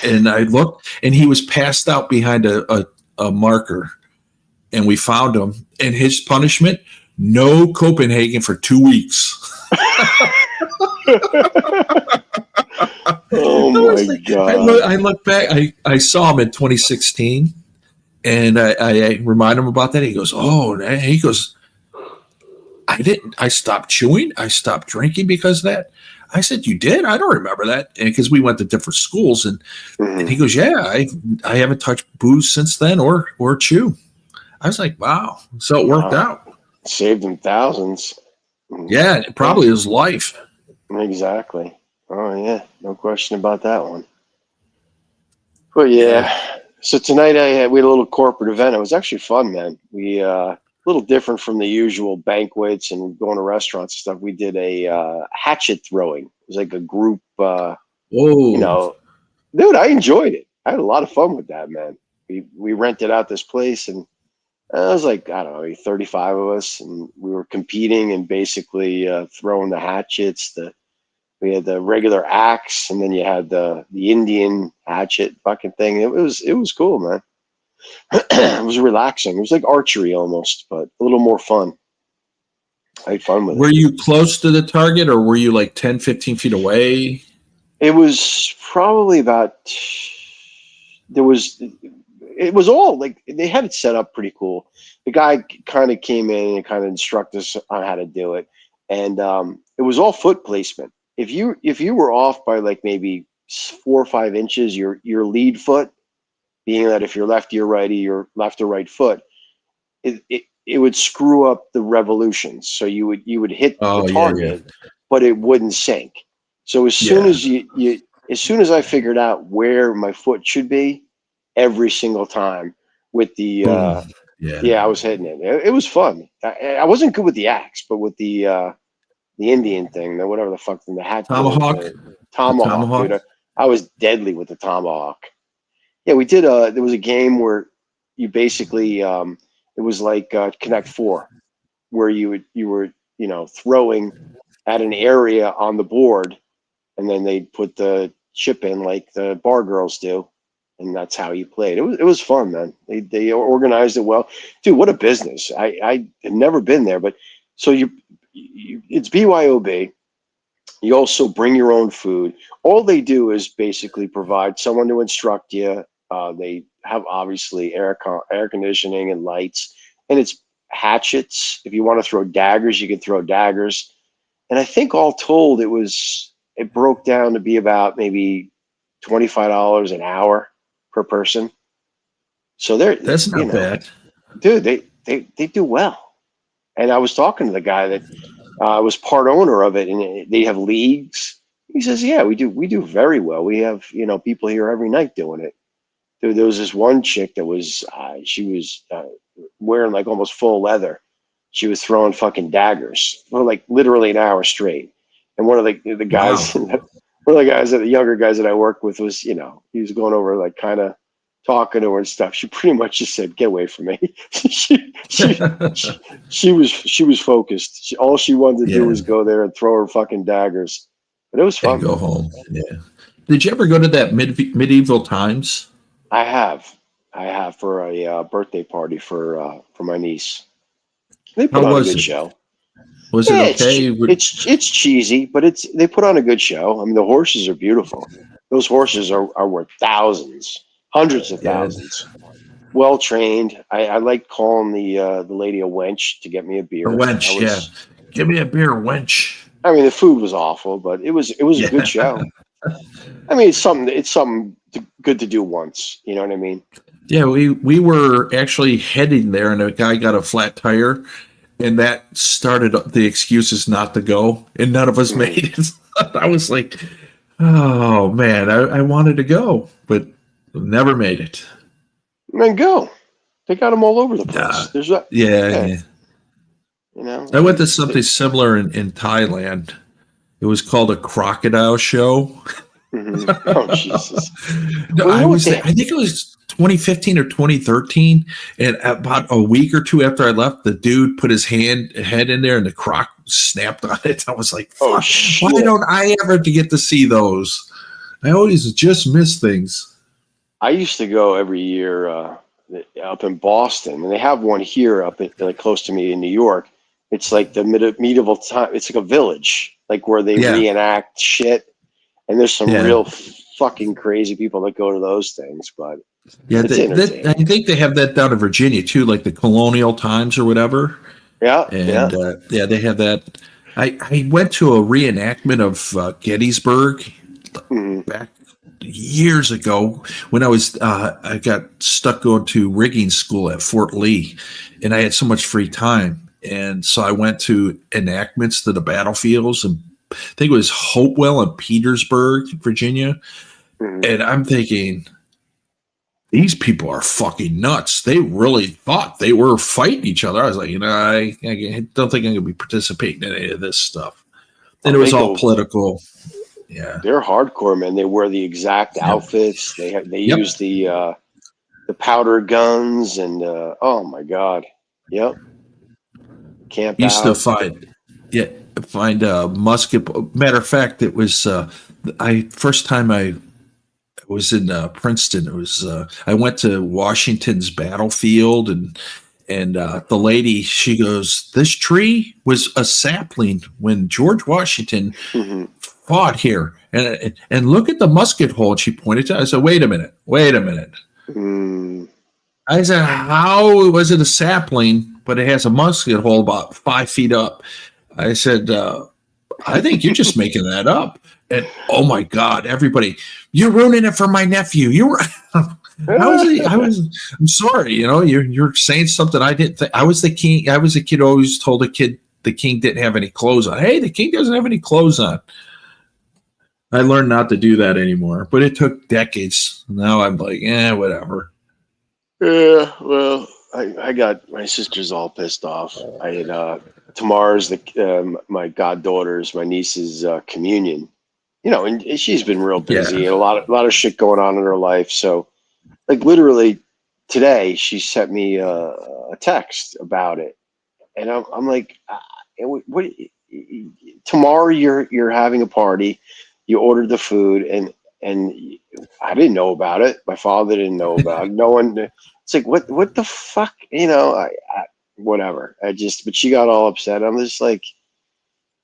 And I looked, and he was passed out behind a marker. And we found him. And his punishment, no Copenhagen for 2 weeks. Oh my God. I look back, I saw him in 2016, and I remind him about that. He goes, I stopped chewing. I stopped drinking because of that. I said, you did? I don't remember that. And because we went to different schools, and he goes, yeah, I haven't touched booze since then or chew. I was like, wow. So it worked out. Saved him thousands. Yeah, probably his life. Exactly. Oh yeah, no question about that one. But yeah, so tonight we had a little corporate event. It was actually fun, man. We a little different from the usual banquets and going to restaurants and stuff. We did a hatchet throwing. It was like a group. Whoa. Dude, I enjoyed it. I had a lot of fun with that, man. We rented out this place, and it was like, I don't know, 35 of us, and we were competing and basically throwing the hatchets. We had the regular axe, and then you had the Indian hatchet fucking thing. It was cool, man. It was relaxing. It was like archery almost, but a little more fun. I had fun with it. Were you close to the target, or were you like 10, 15 feet away? It was probably about, it was all like, they had it set up pretty cool. The guy kind of came in and kind of instructed us on how to do it. And it was all foot placement. If you were off by like maybe 4 or 5 inches, your lead foot, being that if you're lefty or righty, your left or right foot, it would screw up the revolutions. So you would hit the target, but it wouldn't sink. So as soon as I figured out where my foot should be, every single time with the I was hitting it. It was fun. I wasn't good with the axe, but with the Indian thing, whatever the fuck, the hat tomahawk, dude. I was deadly with the tomahawk. Yeah, we did. There was a game where you basically it was like Connect Four, where you were throwing at an area on the board, and then they'd put the chip in like the bar girls do, and that's how you played. It was fun, man. They organized it well, dude. What a business! I had never been there, but so it's BYOB. You also bring your own food. All they do is basically provide someone to instruct you. They have obviously air conditioning and lights, and it's hatchets. If you want to throw daggers, you can throw daggers. And I think all told, it broke down to be about maybe $25 an hour per person. So that's not bad, dude. They do well. And I was talking to the guy that was part owner of it, and they have leagues. He says, "Yeah, we do very well. We have people here every night doing it." There was this one chick that was she was wearing like almost full leather. She was throwing fucking daggers for like literally an hour straight. And one of the guys, one of the guys, the younger guys that I worked with was, he was going over like kind of talking to her and stuff. She pretty much just said, "Get away from me." she was focused. All she wanted to do was go there and throw her fucking daggers. But it was fun. And go home. Yeah. Did you ever go to that medieval times? I have for a birthday party for my niece. They put on a good show. Was it okay? It's cheesy, but they put on a good show. I mean, the horses are beautiful. Those horses are worth thousands, hundreds of thousands. Well trained. I like calling the lady a wench to get me a beer. A wench, yeah. Give me a beer, wench. I mean, the food was awful, but it was a good show. I mean, it's something good to do once. You know what I mean? Yeah, we were actually heading there, and a guy got a flat tire, and that started the excuses not to go, and none of us made it. I was like, oh man, I wanted to go, but never made it. Man, go! They got them all over the place. There's yeah. You know, I went to something similar in Thailand. It was called a Crocodile Show. Mm-hmm. Oh Jesus! No, I think it was 2015 or 2013, and about a week or two after I left, the dude put his head in there, and the croc snapped on it. I was like, "Fuck! Why don't I ever get to see those? I always just miss things." I used to go every year up in Boston, and they have one here like close to me in New York. It's like the medieval time. It's like a village, like where they reenact shit. And there's some real fucking crazy people that go to those things, but I think they have that down in Virginia too, like the colonial times or whatever. Yeah, and they have that. I went to a reenactment of Gettysburg back years ago when I got stuck going to rigging school at Fort Lee, and I had so much free time, and so I went to enactments to the battlefields and. I think it was Hopewell and Petersburg, Virginia. And I'm thinking, these people are fucking nuts. They really thought they were fighting each other. I was like, I don't think I'm going to be participating in any of this stuff. And it was all political. Yeah. They're hardcore, man. They wear the exact outfits. They use the powder guns and, oh my God. Yep. Camp out. Used to find a musket. Matter of fact, it was first time I was in Princeton. It was I went to Washington's battlefield, and the lady, she goes, "This tree was a sapling when George Washington fought here, and look at the musket hole." And she pointed to it. I said, "Wait a minute." I said, "How was it a sapling, but it has a musket hole about 5 feet up?" I said, I think you're just making that up. And oh my God, everybody, you're ruining it for my nephew. I'm sorry, you're saying something I didn't think. I was the king. I was a kid who always told a kid the king didn't have any clothes on. Hey, the king doesn't have any clothes on. I learned not to do that anymore, but it took decades. Now I'm like, whatever. Yeah, well, I got my sister's all pissed off. I had tomorrow's my goddaughter's, my niece's communion, and she's been real busy and a lot of shit going on in her life. So, like literally today, she sent me a text about it, and I'm like, what? Tomorrow you're having a party, you ordered the food, and I didn't know about it. My father didn't know about it. No one. It's like what the fuck, whatever. But she got all upset. I'm just like,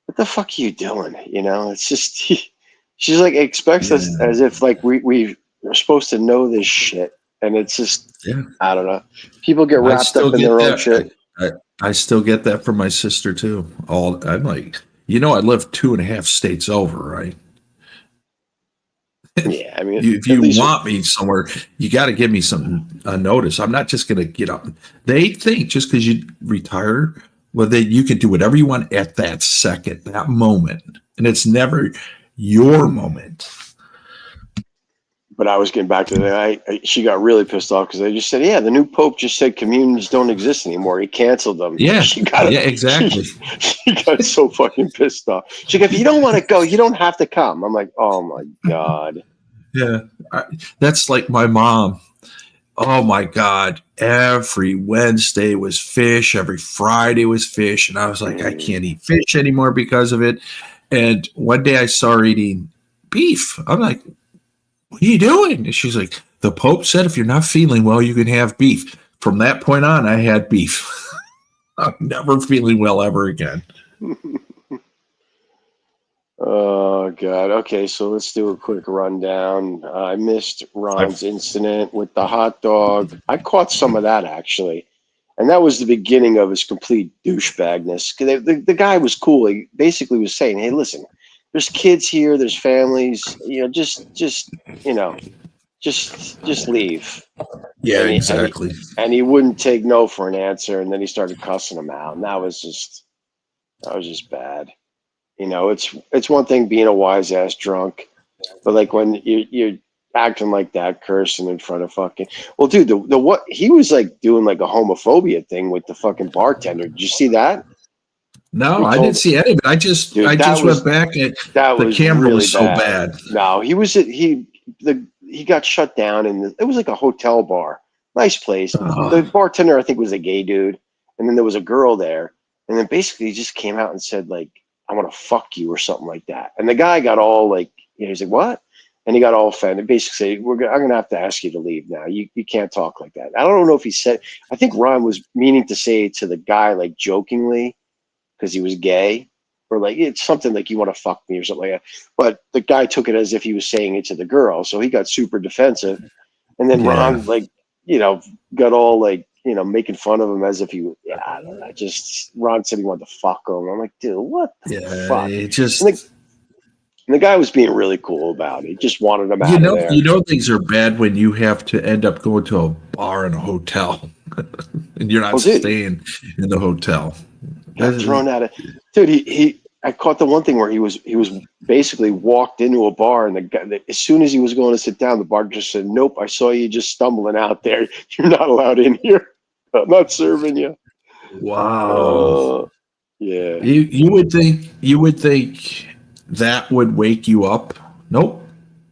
what the fuck are you doing? It's just, she's like, expects us as if like we are supposed to know this shit. And it's just, I don't know. People get wrapped up in their own shit. I still get that from my sister too. I'm like, I live 2.5 states over, right? Yeah, I mean, if you want me somewhere, you got to give me some notice. I'm not just going to get up. They think just because you retire, then you can do whatever you want at that second, that moment, and it's never your moment. But I was getting back to that. She got really pissed off because I just said, the new pope just said communions don't exist anymore. He canceled them. Yeah, exactly. She got so fucking pissed off. She goes, if you don't want to go, you don't have to come. I'm like, oh my God. Yeah, that's like my mom. Oh my God. Every Wednesday was fish. Every Friday was fish. And I was like, I can't eat fish anymore because of it. And one day I saw her eating beef. I'm like, what are you doing? And she's like, the Pope said if you're not feeling well, you can have beef. From that point on, I had beef. I'm never feeling well ever again. Oh, God. Okay, so let's do a quick rundown. I missed Ron's incident with the hot dog. I caught some of that, actually. And that was the beginning of his complete douchebagness. The guy was cool. He basically was saying, hey, listen, there's kids here, there's families, just leave. Yeah, And exactly. he wouldn't take no for an answer. And then he started cussing him out. And that was just bad. It's one thing being a wise ass drunk, but like when you're acting like that, cursing in front of fucking. Well, dude, the what he was like doing like a homophobia thing with the fucking bartender. Did you see that? No, I didn't see any of it. I just went back and the camera was so bad. No, he got shut down and it was like a hotel bar, nice place. The bartender I think was a gay dude, and then there was a girl there, and then basically he just came out and said like, I want to fuck you or something like that. And the guy got all like, he's like, what? And he got all offended. Basically, I'm going to have to ask you to leave now. You can't talk like that. I don't know if he said, I think Ron was meaning to say it to the guy like jokingly because he was gay or like, it's something like you want to fuck me or something like that. But the guy took it as if he was saying it to the girl. So he got super defensive. And then Ron like, got all like, making fun of him as if he, I don't know. Ron said he wanted to fuck him. I'm like, dude, what the fuck? And the guy was being really cool about it. He just wanted him out of there. Things are bad when you have to end up going to a bar in a hotel and you're not staying in the hotel. Got thrown out of, dude. I caught the one thing where he was basically walked into a bar, and the guy, as soon as he was going to sit down, the bar just said, "Nope, I saw you just stumbling out there. You're not allowed in here. I'm not serving you." Wow. Yeah. You would think that would wake you up. Nope.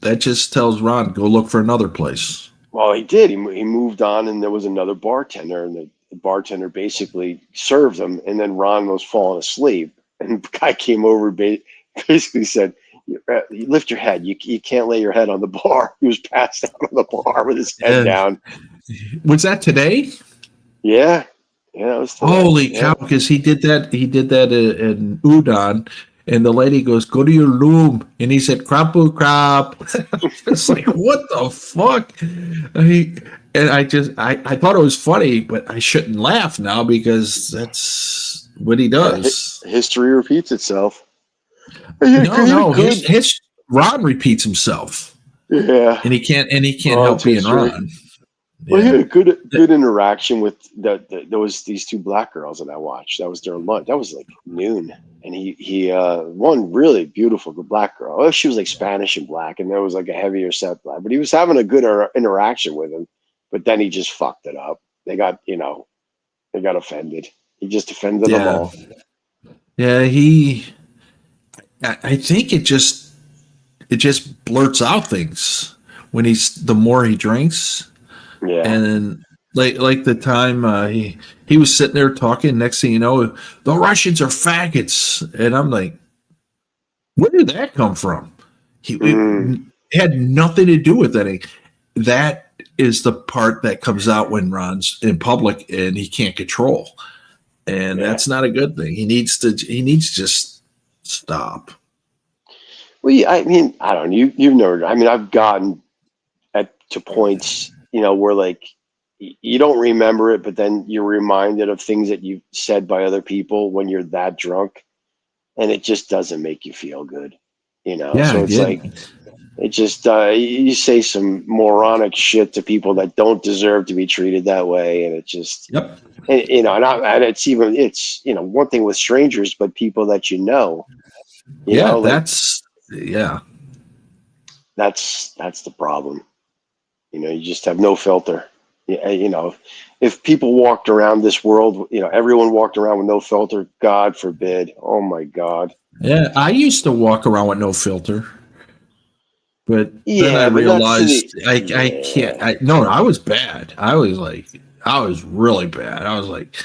That just tells Ron, go look for another place. Well, he did. He moved on, and there was another bartender, and the bartender basically served him, and then Ron was falling asleep. And the guy came over, basically said, "You lift your head. You can't lay your head on the bar." He was passed out on the bar with his head down. Was that today? Yeah, it was today. Holy cow! Because he did that in Udon, and the lady goes, "Go to your room," and he said, "Crapu crap." It's like, what the fuck? I thought it was funny, but I shouldn't laugh now because that's what he does. History repeats itself. No. Ron repeats himself. Yeah, and he can't help being Ron. Well, he had a good interaction with there was these two black girls that I watched. That was during lunch. That was like noon, and he one really beautiful black girl. Oh, she was like Spanish and black, and there was like a heavier set black. But he was having a good interaction with him. But then he just fucked it up. They got offended. He just offended them all. Yeah, I think it just blurts out things when the more he drinks. Yeah. And then like the time he was sitting there talking, next thing you know, the Russians are faggots. And I'm like, where did that come from? It had nothing to do with any. That is the part that comes out when Ron's in public and he can't control. And that's not a good thing. He needs to just stop. Well, I mean, I don't know. You've never, I mean, I've gotten to points, where like you don't remember it, but then you're reminded of things that you've said by other people when you're that drunk, and it just doesn't make you feel good, So it's like, it just, you say some moronic shit to people that don't deserve to be treated that way. And it just, and it's one thing with strangers, but people that that's the problem. You just have no filter. If people walked around this world, everyone walked around with no filter, God forbid. Oh my God. Yeah. I used to walk around with no filter. But Yeah, then I but not to realized the. I Yeah. can't. No, I was bad. I was really bad. I was like,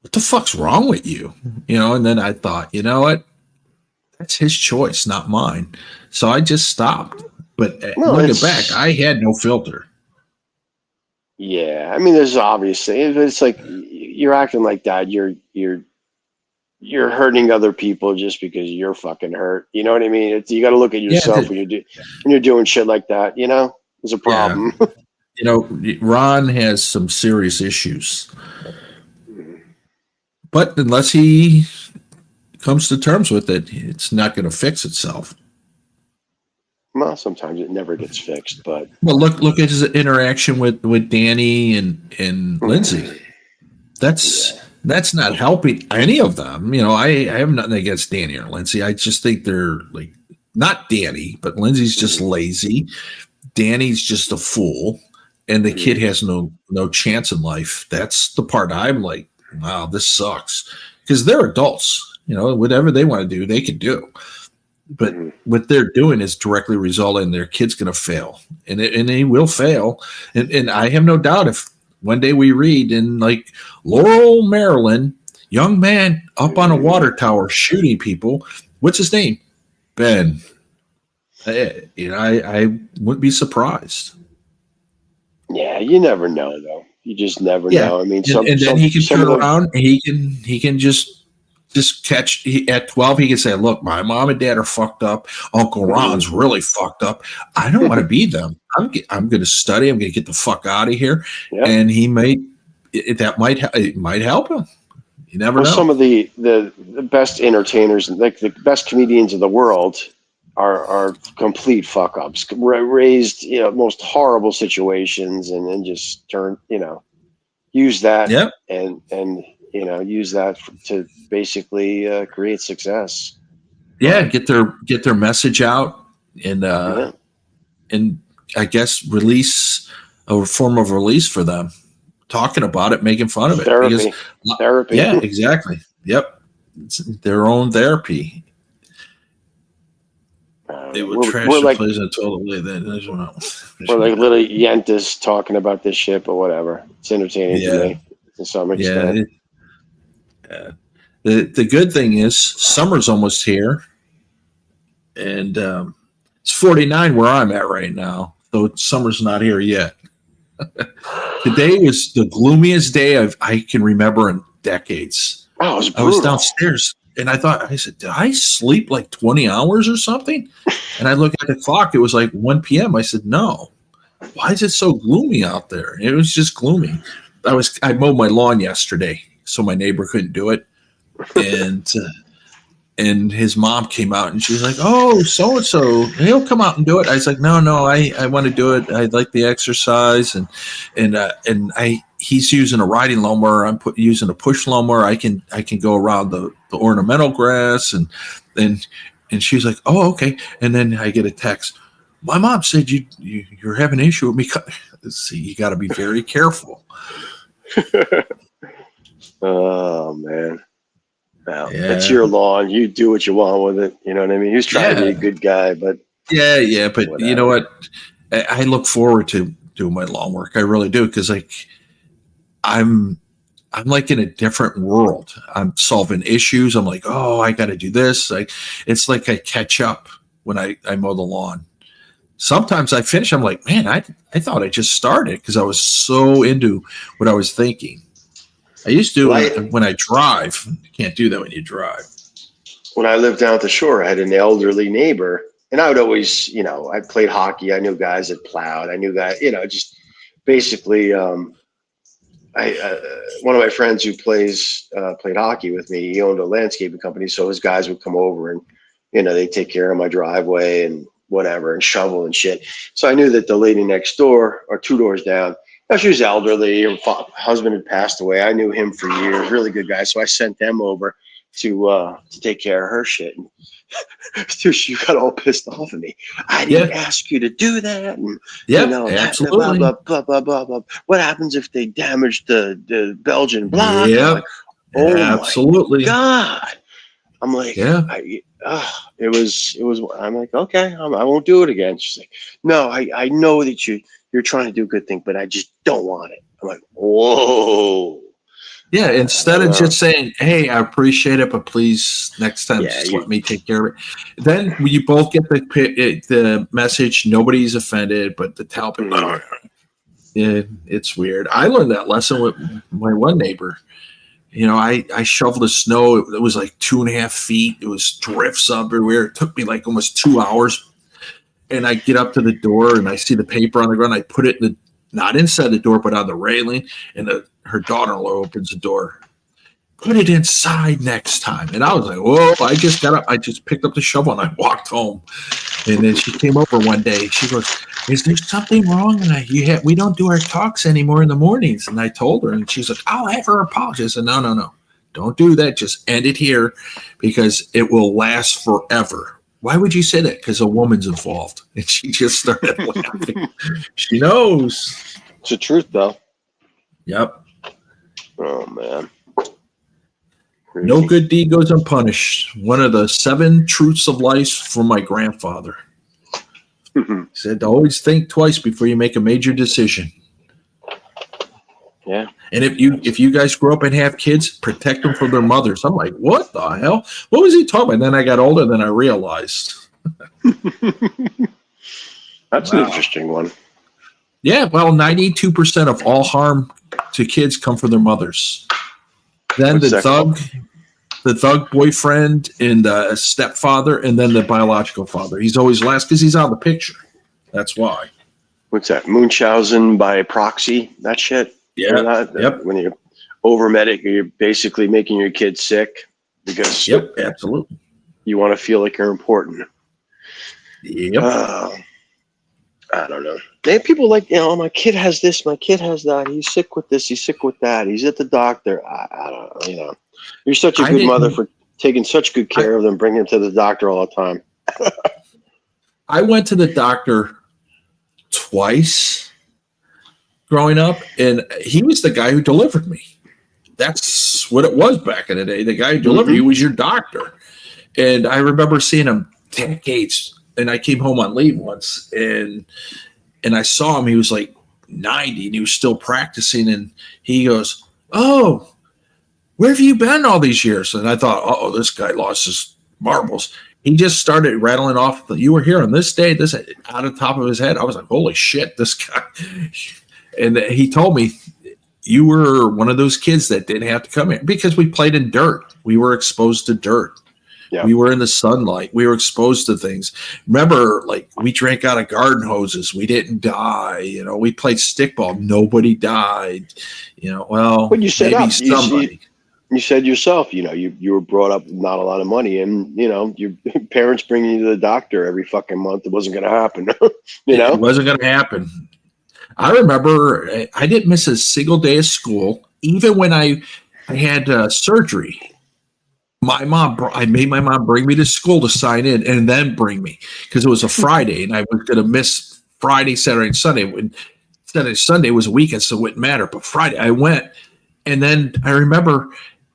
what the fuck's wrong with you? And then I thought, you know what? That's his choice, not mine. So I just stopped. But No, looking back, I had no filter. Yeah, I mean, there's obviously, it's like you're acting like that. You're hurting other people just because you're fucking hurt. You know what I mean? You got to look at Yeah, yourself when you're doing shit like that. There's a yeah. problem. Ron has some serious issues. But unless he comes to terms with it, it's not going to fix itself. Well, sometimes it never gets fixed, but well, look at his interaction with Danny and Lindsay. That's not helping any of them. I have nothing against Danny or Lindsay. I just think they're like not Danny, but Lindsay's just lazy. Danny's just a fool, and the kid has no chance in life. That's the part I'm like, wow, this sucks because they're adults. Whatever they want to do, they can do. But what they're doing is directly resulting in their kid's going to fail, and they will fail. And I have no doubt if one day we read in like Laurel, Maryland, young man up on a water tower shooting people. What's his name? Ben. I wouldn't be surprised. Yeah, you never know though. You just never know. I mean, and then he can turn around and he can just catch at 12. He can say, "Look, my mom and dad are fucked up. Uncle Ron's really fucked up. I don't want to be them. I'm going to study. I'm going to get the fuck out of here." Yep. And he might help him. You never know. Some of the best entertainers, like the best comedians in the world, are complete fuck ups. Raised most horrible situations, and then just use that. Yep. and use that to basically create success. Yeah, get their message out, and I guess release a form of release for them, talking about it, making fun of it. Therapy. Yeah, exactly. Yep, it's their own therapy. They would trash the place and totally. We're like little yentas talking about this shit, but whatever. It's entertaining to me to some extent. The good thing is summer's almost here, and it's 49 where I'm at right now, though summer's not here yet. Today was the gloomiest day I can remember in decades. Oh, it was brutal. I was downstairs, and I said, did I sleep like 20 hours or something? And I look at the clock, it was like 1 p.m. I said, no. Why is it so gloomy out there? It was just gloomy. I mowed my lawn yesterday, so my neighbor couldn't do it. And his mom came out and she was like, "Oh, so and so, he'll come out and do it." I was like, "No, I want to do it. I like the exercise." And he's using a riding lawnmower. I'm using a push lawnmower. I can go around the ornamental grass and she was like, "Oh, okay." And then I get a text. My mom said you're having an issue with me. See, you got to be very careful. Oh man. Well, it's your lawn. You do what you want with it. You know what I mean? He was trying to be a good guy, but but whatever. You know what? I look forward to doing my lawn work. I really do, because I'm like in a different world. I'm solving issues. I'm like, oh, I got to do this. It's like I catch up when I mow the lawn. Sometimes I finish. I'm like, man, I thought I just started because I was so into what I was thinking. I used to when I drive. You can't do that when you drive. When I lived down at the shore, I had an elderly neighbor, and I would always, I played hockey. I knew guys that plowed. I knew guys, just basically. One of my friends who played hockey with me, he owned a landscaping company, so his guys would come over and, they'd take care of my driveway and whatever and shovel and shit. So I knew that the lady next door, or 2 doors down, she was elderly. Her husband had passed away. I knew him for years. Really good guy. So I sent them over to take care of her shit. Dude, she got all pissed off at me. I didn't ask you to do that. And, absolutely. Blah, blah, blah, blah, blah. What happens if they damage the Belgian block? Yeah, like, oh absolutely. My God. I'm like, Yeah. it was. I'm like, okay, I won't do it again. She's like, no, I know that you're trying to do a good thing, but I just don't want it. I'm like, whoa. Yeah, I instead don't of know. just saying, "Hey, I appreciate it, but please next time Yeah, just let me take care of it." Then you both get the message. Nobody's offended, but the tell people, yeah, it's weird. I learned that lesson with my one neighbor. I shoveled the snow. It was like 2.5 feet. It was drifts everywhere. It took me like almost 2 hours. And I get up to the door and I see the paper on the ground. I put it not inside the door, but on the railing. And her daughter-in-law opens the door. Put it inside next time. And I was like, whoa, I just got up. I just picked up the shovel and I walked home. And then she came over one day. She goes, is there something wrong? And we don't do our talks anymore in the mornings. And I told her, and she's like, I'll have her apologize. I said, no. Don't do that. Just end it here because it will last forever. Why would you say that? Because a woman's involved. And she just started laughing. She knows. it's the truth, though. Yep. Oh man. Crazy. No good deed goes unpunished. One of the 7 truths of life from my grandfather. He said, always think twice before you make a major decision. Yeah. And if you guys grow up and have kids, protect them from their mothers. I'm like, what the hell? What was he talking about? And then I got older, then I realized. That's an interesting one. Yeah, well, 92% of all harm to kids come from their mothers. Then What's the thug boyfriend and the stepfather, and then the biological father. He's always last because he's out of the picture. That's why. What's that? Munchausen by proxy? That shit? Yeah. Yep. When you over-medic, you're basically making your kid sick because Absolutely. you want to feel like you're important. Yep. I don't know. They have people like, my kid has this, my kid has that. He's sick with this, he's sick with that. He's at the doctor. I don't know. You're such a good mother for taking such good care of them, bringing them to the doctor all the time. I went to the doctor twice growing up, and he was the guy who delivered me. That's what it was back in the day. The guy who delivered you was your doctor. And I remember seeing him decades. And I came home on leave once, and I saw him. He was like 90, and he was still practicing. And he goes, "Oh, where have you been all these years?" And I thought, "Oh, this guy lost his marbles." He just started rattling off. You were here on this day, this out of the top of his head. I was like, "Holy shit, this guy!" And he told me, "You were one of those kids that didn't have to come here because we played in dirt. We were exposed to dirt." Yeah. We were in the sunlight. We were exposed to things. Remember, like, we drank out of garden hoses. We didn't die. We played stickball. Nobody died. Well, but you said maybe somebody. You said yourself, you were brought up with not a lot of money, and your parents bringing you to the doctor every fucking month. It wasn't going to happen. It wasn't going to happen. I remember I didn't miss a single day of school, even when I had surgery. I made my mom bring me to school to sign in and then bring me because it was a Friday and I was going to miss Friday, Saturday, and Sunday. When Sunday was a weekend, so it wouldn't matter. But Friday I went. And then I remember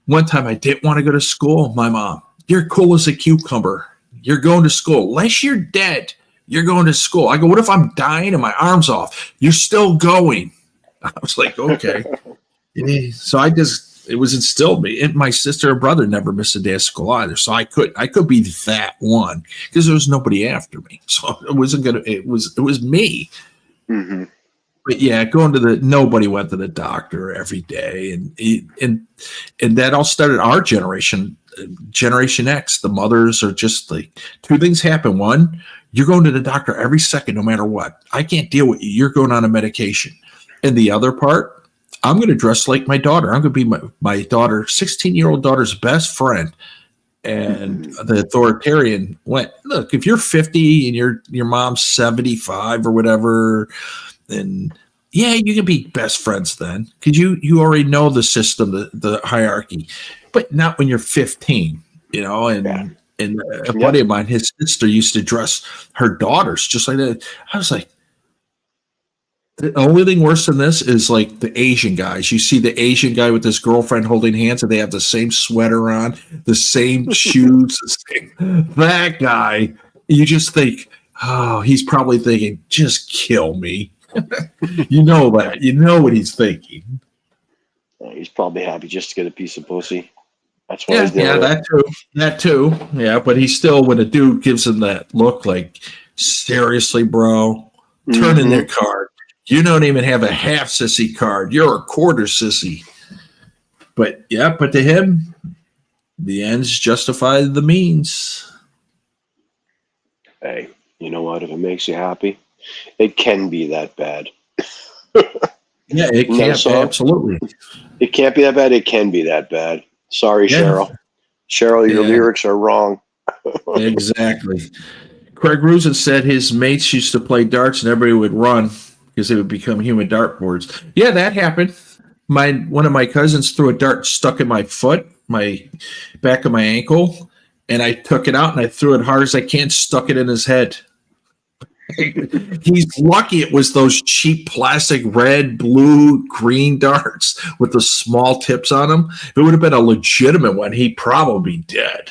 one time I didn't want to go to school. My mom, "You're cool as a cucumber. You're going to school. Unless you're dead, you're going to school." I go, "What if I'm dying and my arm's off?" "You're still going." I was like, okay. So it was instilled me. And my sister and brother never missed a day of school either. So I could be that one because there was nobody after me. So it was me. Mm-hmm. But yeah, nobody went to the doctor every day. And that all started our generation, Generation X. The mothers are just like, 2 things happen. One, you're going to the doctor every second, no matter what. I can't deal with you. You're going on a medication. And the other part, I'm going to dress like my daughter. I'm going to be my daughter, 16-year-old daughter's best friend. And the authoritarian went, "Look, if you're 50 and your mom's 75 or whatever, then yeah, you can be best friends then because you already know the system, the hierarchy, but not when you're 15, And a buddy of mine, his sister used to dress her daughters just like that. I was like, The only thing worse than this is like the Asian guys. You see the Asian guy with his girlfriend holding hands, and they have the same sweater on, the same shoes. That guy, you just think, oh, he's probably thinking, just kill me. You know that. You know what he's thinking. He's probably happy just to get a piece of pussy. That's why he's doing Yeah, it. that too. Yeah, but he still, when a dude gives him that look, like, seriously, bro, turn in their card. You don't even have a half sissy card. You're a quarter sissy. But to him, the ends justify the means. Hey, you know what? If it makes you happy, it can be that bad. Yeah, it can. Absolutely. It can't be that bad. It can be that bad. Sorry, Yeah. Cheryl. Cheryl, your lyrics are wrong. Exactly. Craig Ruzin said his mates used to play darts and everybody would run because they would become human dartboards. Yeah, that happened. One of my cousins threw a dart stuck in my foot, my back of my ankle, and I took it out and I threw it hard as I can, stuck it in his head. He's lucky it was those cheap plastic red, blue, green darts with the small tips on them. If it would have been a legitimate one, he'd probably be dead.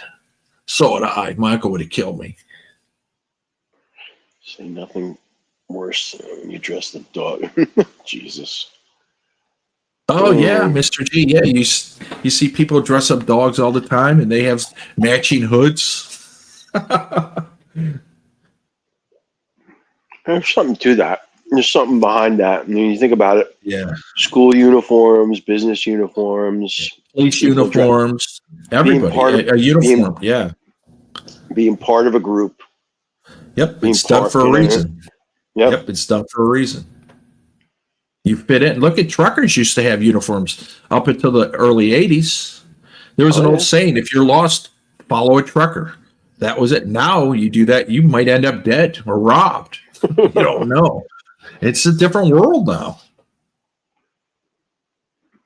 So would I. Michael would have killed me. Say nothing worse than when you dress the dog. Jesus. Oh, yeah, Mr. G. Yeah, you see people dress up dogs all the time, and they have matching hoods. There's something to that. There's something behind that. I mean, you think about it. Yeah. School uniforms, business uniforms, police uniforms, everybody. A uniform, being part of a group. Yep, it's done for a reason. Yep, it's done for a reason. You fit in. Look at truckers used to have uniforms up until the early 80s. There was an old saying, if you're lost, follow a trucker. That was it. Now you do that, you might end up dead or robbed. You don't know. It's a different world now.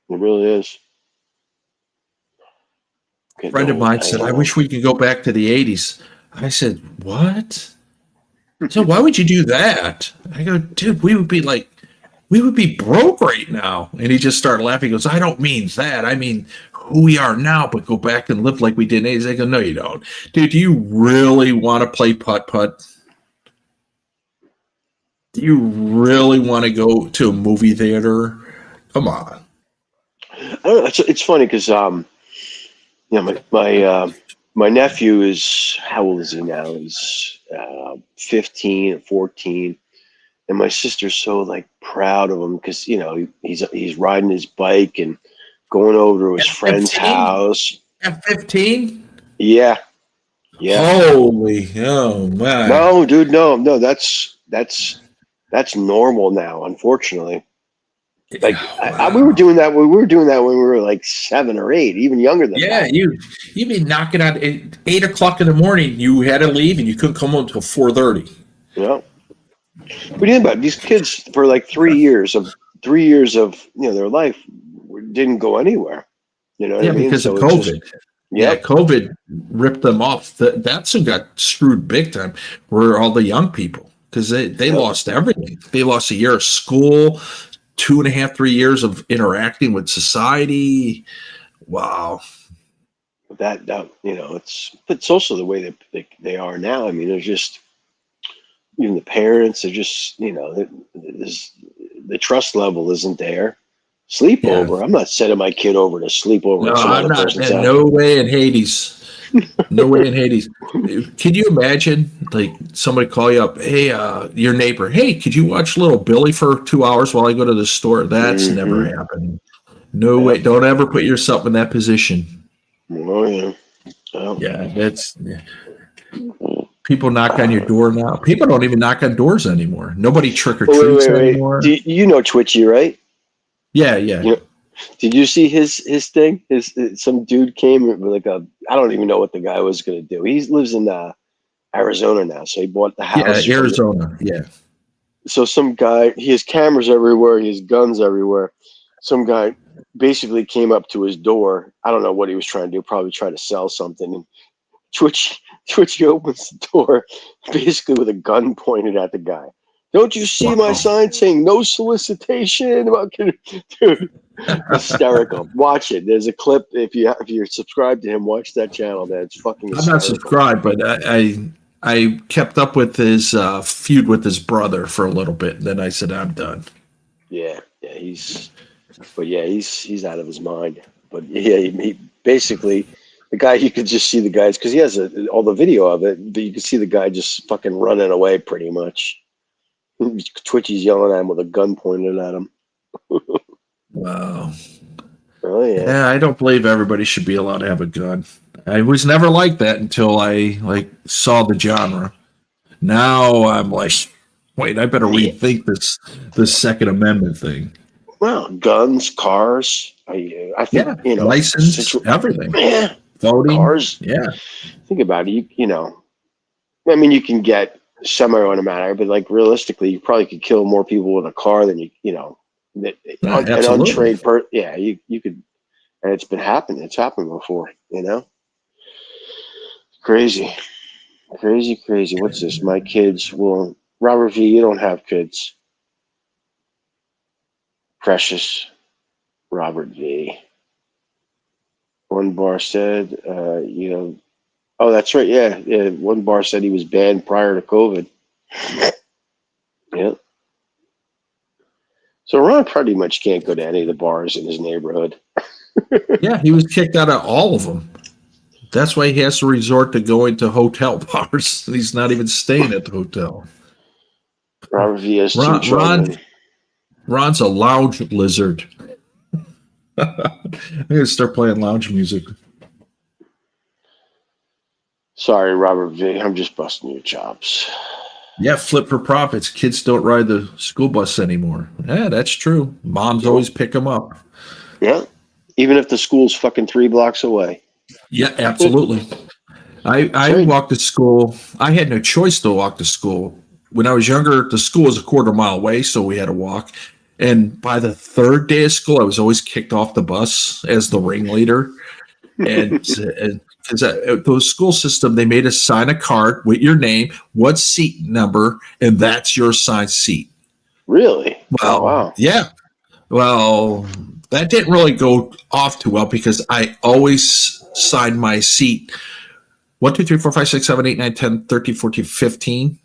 It really is. A friend of mine said, I wish we could go back to the 80s. I said, what? So why would you do that? I go, dude, we would be broke right now. And he just started laughing. He goes, I don't mean that. I mean who we are now, but go back and live like we did in the 80s. I go, no, you don't. Dude, do you really want to play putt-putt? Do you really want to go to a movie theater? Come on. I don't know, it's funny because my nephew is, how old is he now? He's 15, 14. And my sister's so like proud of him because he's riding his bike and going over to his friend's house. At 15? Yeah. Holy, oh man. No, dude, no, that's normal now, unfortunately. Like we were doing that. We were doing that when we were like 7 or 8, even younger than that. Yeah, you'd be knocking out at 8 o'clock in the morning. You had to leave, and you couldn't come home until 4:30. Yeah. What do you think about it? These kids for like 3 years of their life didn't go anywhere. You know what I mean? Because of COVID. COVID ripped them off. That's who got screwed big time. Were all the young people because they lost everything. They lost a year of school. 2.5, 3 years of interacting with society. Wow. That it's also the way that they are now. I mean, there's just even the parents are just the trust level isn't there. Sleepover. Yeah. I'm not sending my kid over to sleep over. No, I'm not. No way in Hades. No way in Hades. Can you imagine, like, somebody call you up, hey, your neighbor, hey, could you watch Little Billy for 2 hours while I go to the store? That's never happened. No way. Don't ever put yourself in that position. Oh, yeah. That's people knock on your door now. People don't even knock on doors anymore. Nobody trick or treats anymore. You know Twitchy, right? Yeah. Did you see his thing? Some dude came with like I don't even know what the guy was going to do. He lives in Arizona now, so he bought the house. Yeah, Arizona. Yeah. So some guy, he has cameras everywhere. He has guns everywhere. Some guy basically came up to his door. I don't know what he was trying to do. Probably try to sell something. And Twitchy opens the door, basically with a gun pointed at the guy. Don't you see my Wow. sign saying no solicitation? Dude, hysterical. Watch it. There's a clip. If you're subscribed to him, watch that channel. Man, it's fucking I'm not hysterical. subscribed, but I kept up with his feud with his brother for a little bit. And then I said, I'm done. Yeah, he's out of his mind. But yeah, he basically the guy. You could just see the guys because he has all the video of it. But you could see the guy just fucking running away, pretty much. Twitchy's yelling at him with a gun pointed at him. Wow. Oh yeah. I don't believe everybody should be allowed to have a gun. I was never like that until I saw the genre. Now I'm like, wait, I better rethink this Second Amendment thing. Well, guns, cars. I think license, everything. Yeah, voting, cars. Yeah. Think about it. I mean, you can get semi-automatic, but like realistically, you probably could kill more people with a car than an untrained person. Yeah, you could, and it's been happening. It's happened before. Crazy. What's this? My kids will. Robert V, you don't have kids. Precious Robert V. One bar said, oh, that's right. Yeah. One bar said he was banned prior to COVID. Yeah. So Ron pretty much can't go to any of the bars in his neighborhood. Yeah, he was kicked out of all of them. That's why he has to resort to going to hotel bars. He's not even staying at the hotel. Robert V has two children. Ron's a lounge lizard. I'm going to start playing lounge music. Sorry, Robert V. I'm just busting your chops. Yeah, flip for profits. Kids don't ride the school bus anymore. Yeah, that's true. Moms always pick them up. Yeah, even if the school's fucking 3 blocks away. Yeah, absolutely. I walked to school. I had no choice to walk to school. When I was younger, the school was a quarter mile away, so we had to walk. And by the third day of school, I was always kicked off the bus as the ringleader. And those school system, they made us sign a card with your name, what seat number, and that's your assigned seat. Really? Well, wow. Yeah. Well, that didn't really go off too well because I always signed my seat 1, 2, 3, 4, 5, 6, 7, 8, 9, 10, 13, 14, 15.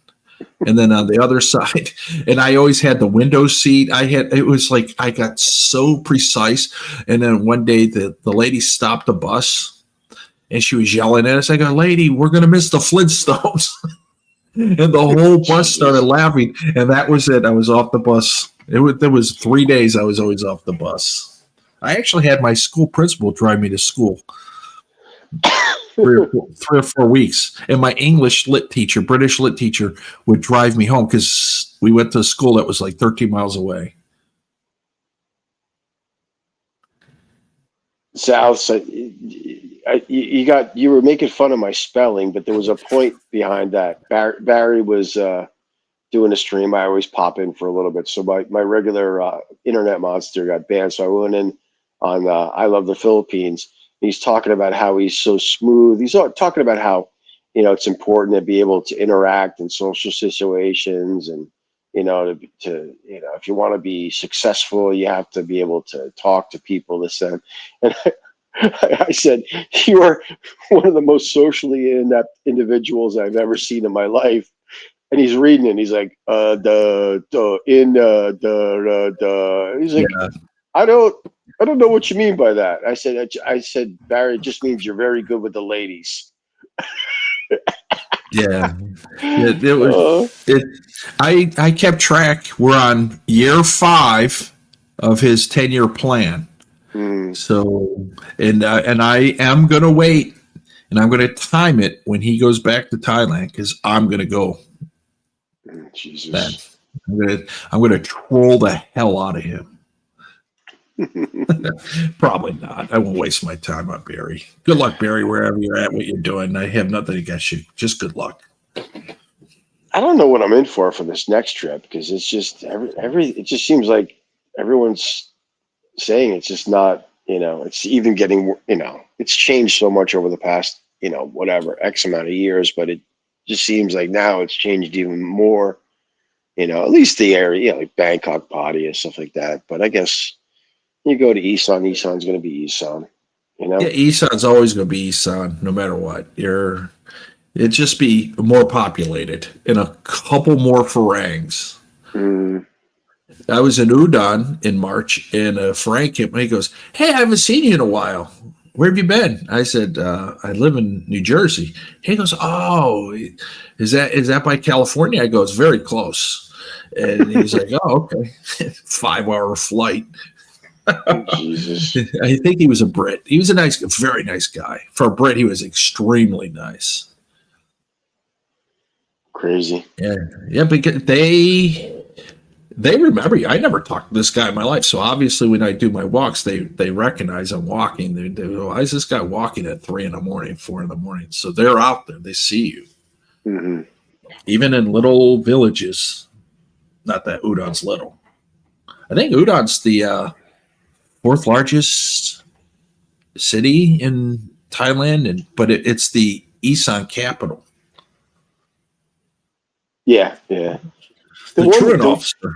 And then on the other side, and I always had the window seat. It was like I got so precise. And then one day the lady stopped the bus and she was yelling at us. I go, lady, we're going to miss the Flintstones. And the whole bus started laughing. And that was it. I was off the bus. There was 3 days I was always off the bus. I actually had my school principal drive me to school. 3 or 4 weeks, and my English lit teacher, British lit teacher, would drive me home because we went to a school that was like 13 miles away. South, so you were making fun of my spelling, but there was a point behind that. Barry was doing a stream. I always pop in for a little bit, so my regular internet monster got banned, so I went in on I Love the Philippines. He's talking about how he's so smooth. He's talking about how, it's important to be able to interact in social situations and, to if you want to be successful, you have to be able to talk to people, this and I said, you are one of the most socially inept individuals I've ever seen in my life. And he's reading it. And he's like, he's like, yeah. I don't know what you mean by that. I said, Barry, it just means you're very good with the ladies. Yeah. It was. I kept track. We're on year 5 of his 10-year plan. So, and I am gonna wait, and I'm gonna time it when he goes back to Thailand because I'm gonna go. Jesus. I'm gonna troll the hell out of him. Probably not. I won't waste my time on Barry. Good luck, Barry, wherever you're at, what you're doing. I have nothing against you. Just good luck. I don't know what I'm in for this next trip because it's just it just seems like everyone's saying it's just not, it's even getting, it's changed so much over the past, whatever X amount of years, but it just seems like now it's changed even more. At least the area, like Bangkok, Pattaya, stuff like that. But I guess you go to Isan, Isan's going to be Isan. Yeah, Isan's always going to be Isan, no matter what. It'd just be more populated and a couple more Farangs. Mm. I was in Udon in March, and a Farang came. He goes, "Hey, I haven't seen you in a while. Where have you been?" I said, "I live in New Jersey." He goes, "Oh, is that by California?" I go, "It's very close." And he's like, "Oh, okay, 5-hour flight." Jesus. I think he was a Brit. He was very nice guy. For a Brit, he was extremely nice. Crazy. Yeah, because they remember you. I never talked to this guy in my life, so obviously when I do my walks, they recognize I'm walking. They go, "Why is this guy walking at 3 a.m, 4 a.m?" So they're out there. They see you, Mm-hmm. even in little villages. Not that Udon's little. I think Udon's the 4th largest city in Thailand, but it's the Isan capital. Yeah, yeah. The truant officer.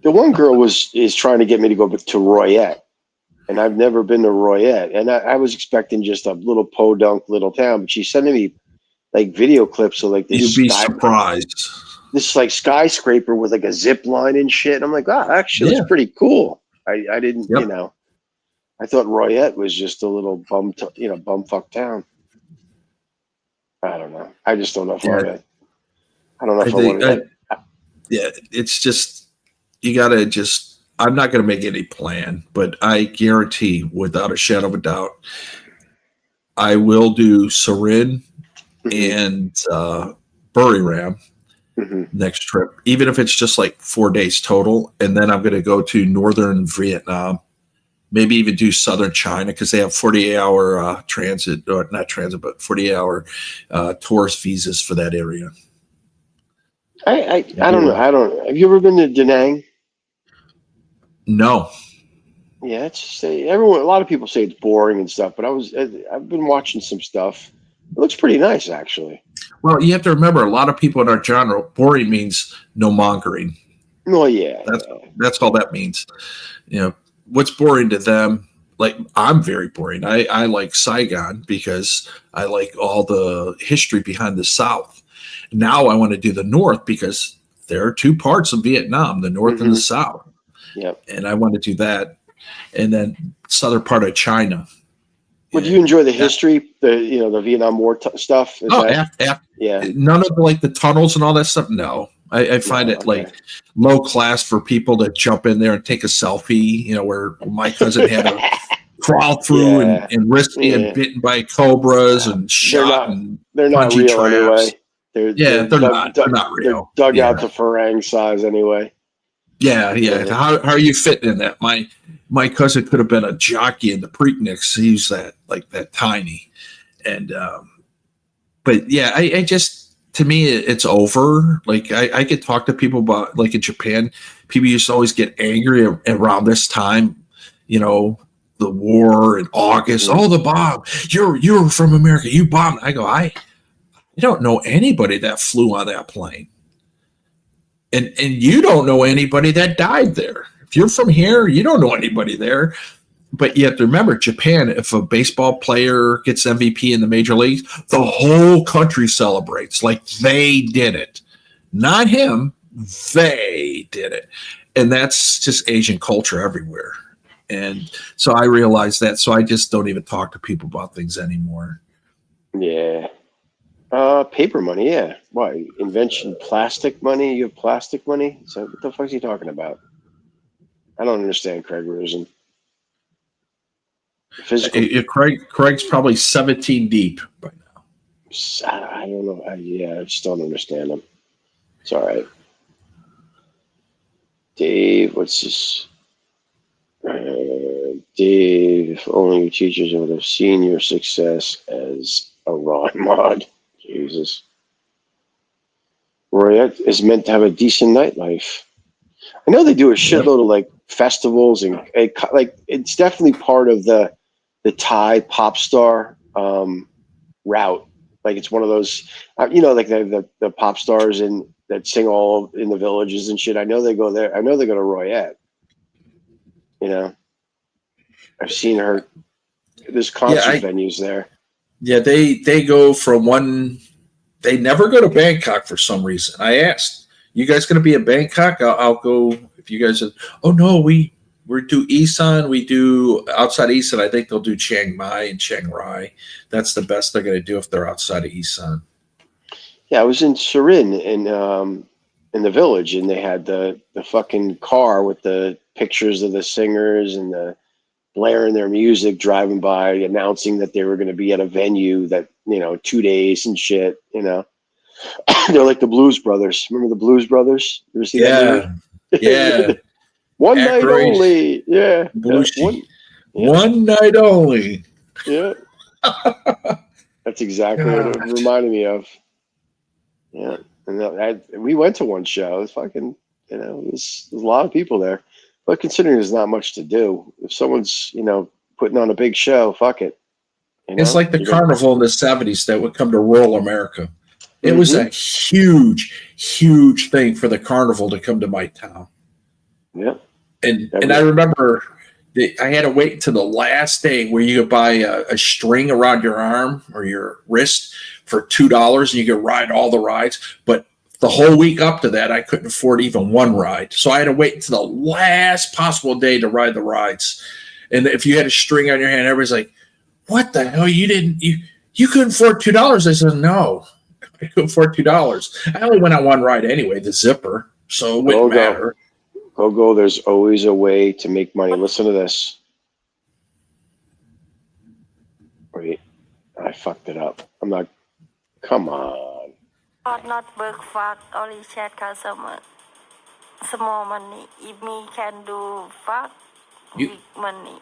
The one girl is trying to get me to go to Royette, and I've never been to Royette, and I was expecting just a little podunk little town, but she's sending me like video clips of like this. You'd be surprised. This like skyscraper with like a zip line and shit. And I'm like, actually, it's pretty cool. I didn't, I thought Royette was just a little bumfuck town. I don't know. I just don't know if I don't know if I want to. Yeah, it's just you gotta just. I'm not gonna make any plan, but I guarantee, without a shadow of a doubt, I will do Sarin and Buriram next trip, even if it's just like 4 days total, and then I'm gonna go to northern Vietnam, maybe even do southern China because they have 48-hour transit, or not transit, but 48-hour tourist visas for that area. I don't know. Have you ever been to Da Nang? No. Yeah, it's a lot of people say it's boring and stuff, but I've been watching some stuff. It looks pretty nice, actually. Well, you have to remember, a lot of people in our genre, boring means no mongering. Well, yeah. That's all that means. What's boring to them? Like, I'm very boring. I like Saigon because I like all the history behind the South. Now I want to do the North because there are 2 parts of Vietnam, the North and the South. Yep. And I want to do that. And then southern part of China. Would you enjoy the history, the Vietnam War stuff? Yeah. None of the tunnels and all that stuff. No, I find it like low class for people to jump in there and take a selfie. Where my cousin had to crawl through and risk being bitten by cobras and shot. They're not real traps. Anyway. They're not real. They're dug out to Farang size anyway. Yeah. How are you fitting in that? My cousin could have been a jockey in the Preakniks. He's that tiny, and but yeah, I just, to me it's over. Like I could talk to people about, like, in Japan, people used to always get angry around this time, the war in August. Oh, the bomb! You're from America. You bombed. I go, I don't know anybody that flew on that plane. And you don't know anybody that died there. If you're from here, you don't know anybody there. But you have to remember, Japan, if a baseball player gets MVP in the major leagues, the whole country celebrates like they did it. Not him, they did it. And that's just Asian culture everywhere. And so I realized that. So I just don't even talk to people about things anymore. Yeah. Paper money, yeah. Why? Invention plastic money? You have plastic money? So what the fuck is he talking about? I don't understand Craigerism. Physical. Craig's probably 17 deep by now. I don't know. I just don't understand him. It's all right. Dave, what's this? Dave, if only your teachers would have seen your success as a Ron mod. Jesus. Royette is meant to have a decent nightlife. I know they do a shitload of like festivals and it's definitely part of the Thai pop star route. Like it's one of those, like the pop stars in that sing all in the villages and shit. I know they go there. I know they go to Royette. You know, I've seen her. There's concert venues there. Yeah, they go from one. They never go to Bangkok for some reason. I asked, "You guys going to be in Bangkok?" I'll go if you guys. Oh no, we do Isan. We do outside Isan. I think they'll do Chiang Mai and Chiang Rai. That's the best they're going to do if they're outside of Isan. Yeah, I was in Surin in the village, and they had the fucking car with the pictures of the singers and the blaring their music, driving by, announcing that they were going to be at a venue that 2 days and shit. They're like the Blues Brothers. Remember the Blues Brothers? You ever see that movie? Yeah. One night only. Yeah. One night only. Yeah. That's exactly what it reminded me of. Yeah. And we went to one show. It was fucking, there's a lot of people there. But considering there's not much to do, if someone's, putting on a big show, fuck it. It's like the carnival in the 70s that would come to rural America. It was a huge, huge thing for the carnival to come to my town. Yeah. And I remember I had to wait until the last day where you could buy a string around your arm or your wrist for $2 and you could ride all the rides. But the whole week up to that, I couldn't afford even one ride. So I had to wait until the last possible day to ride the rides. And if you had a string on your hand, everybody's like, what the hell? You couldn't afford $2. I said, no, I couldn't afford $2. I only went on one ride anyway, the zipper. So it wouldn't matter. Go. There's always a way to make money. Listen to this. Wait, I fucked it up. I'm not. Come on. Not work fuck only chat customer. Small money. If me can do fuck big money.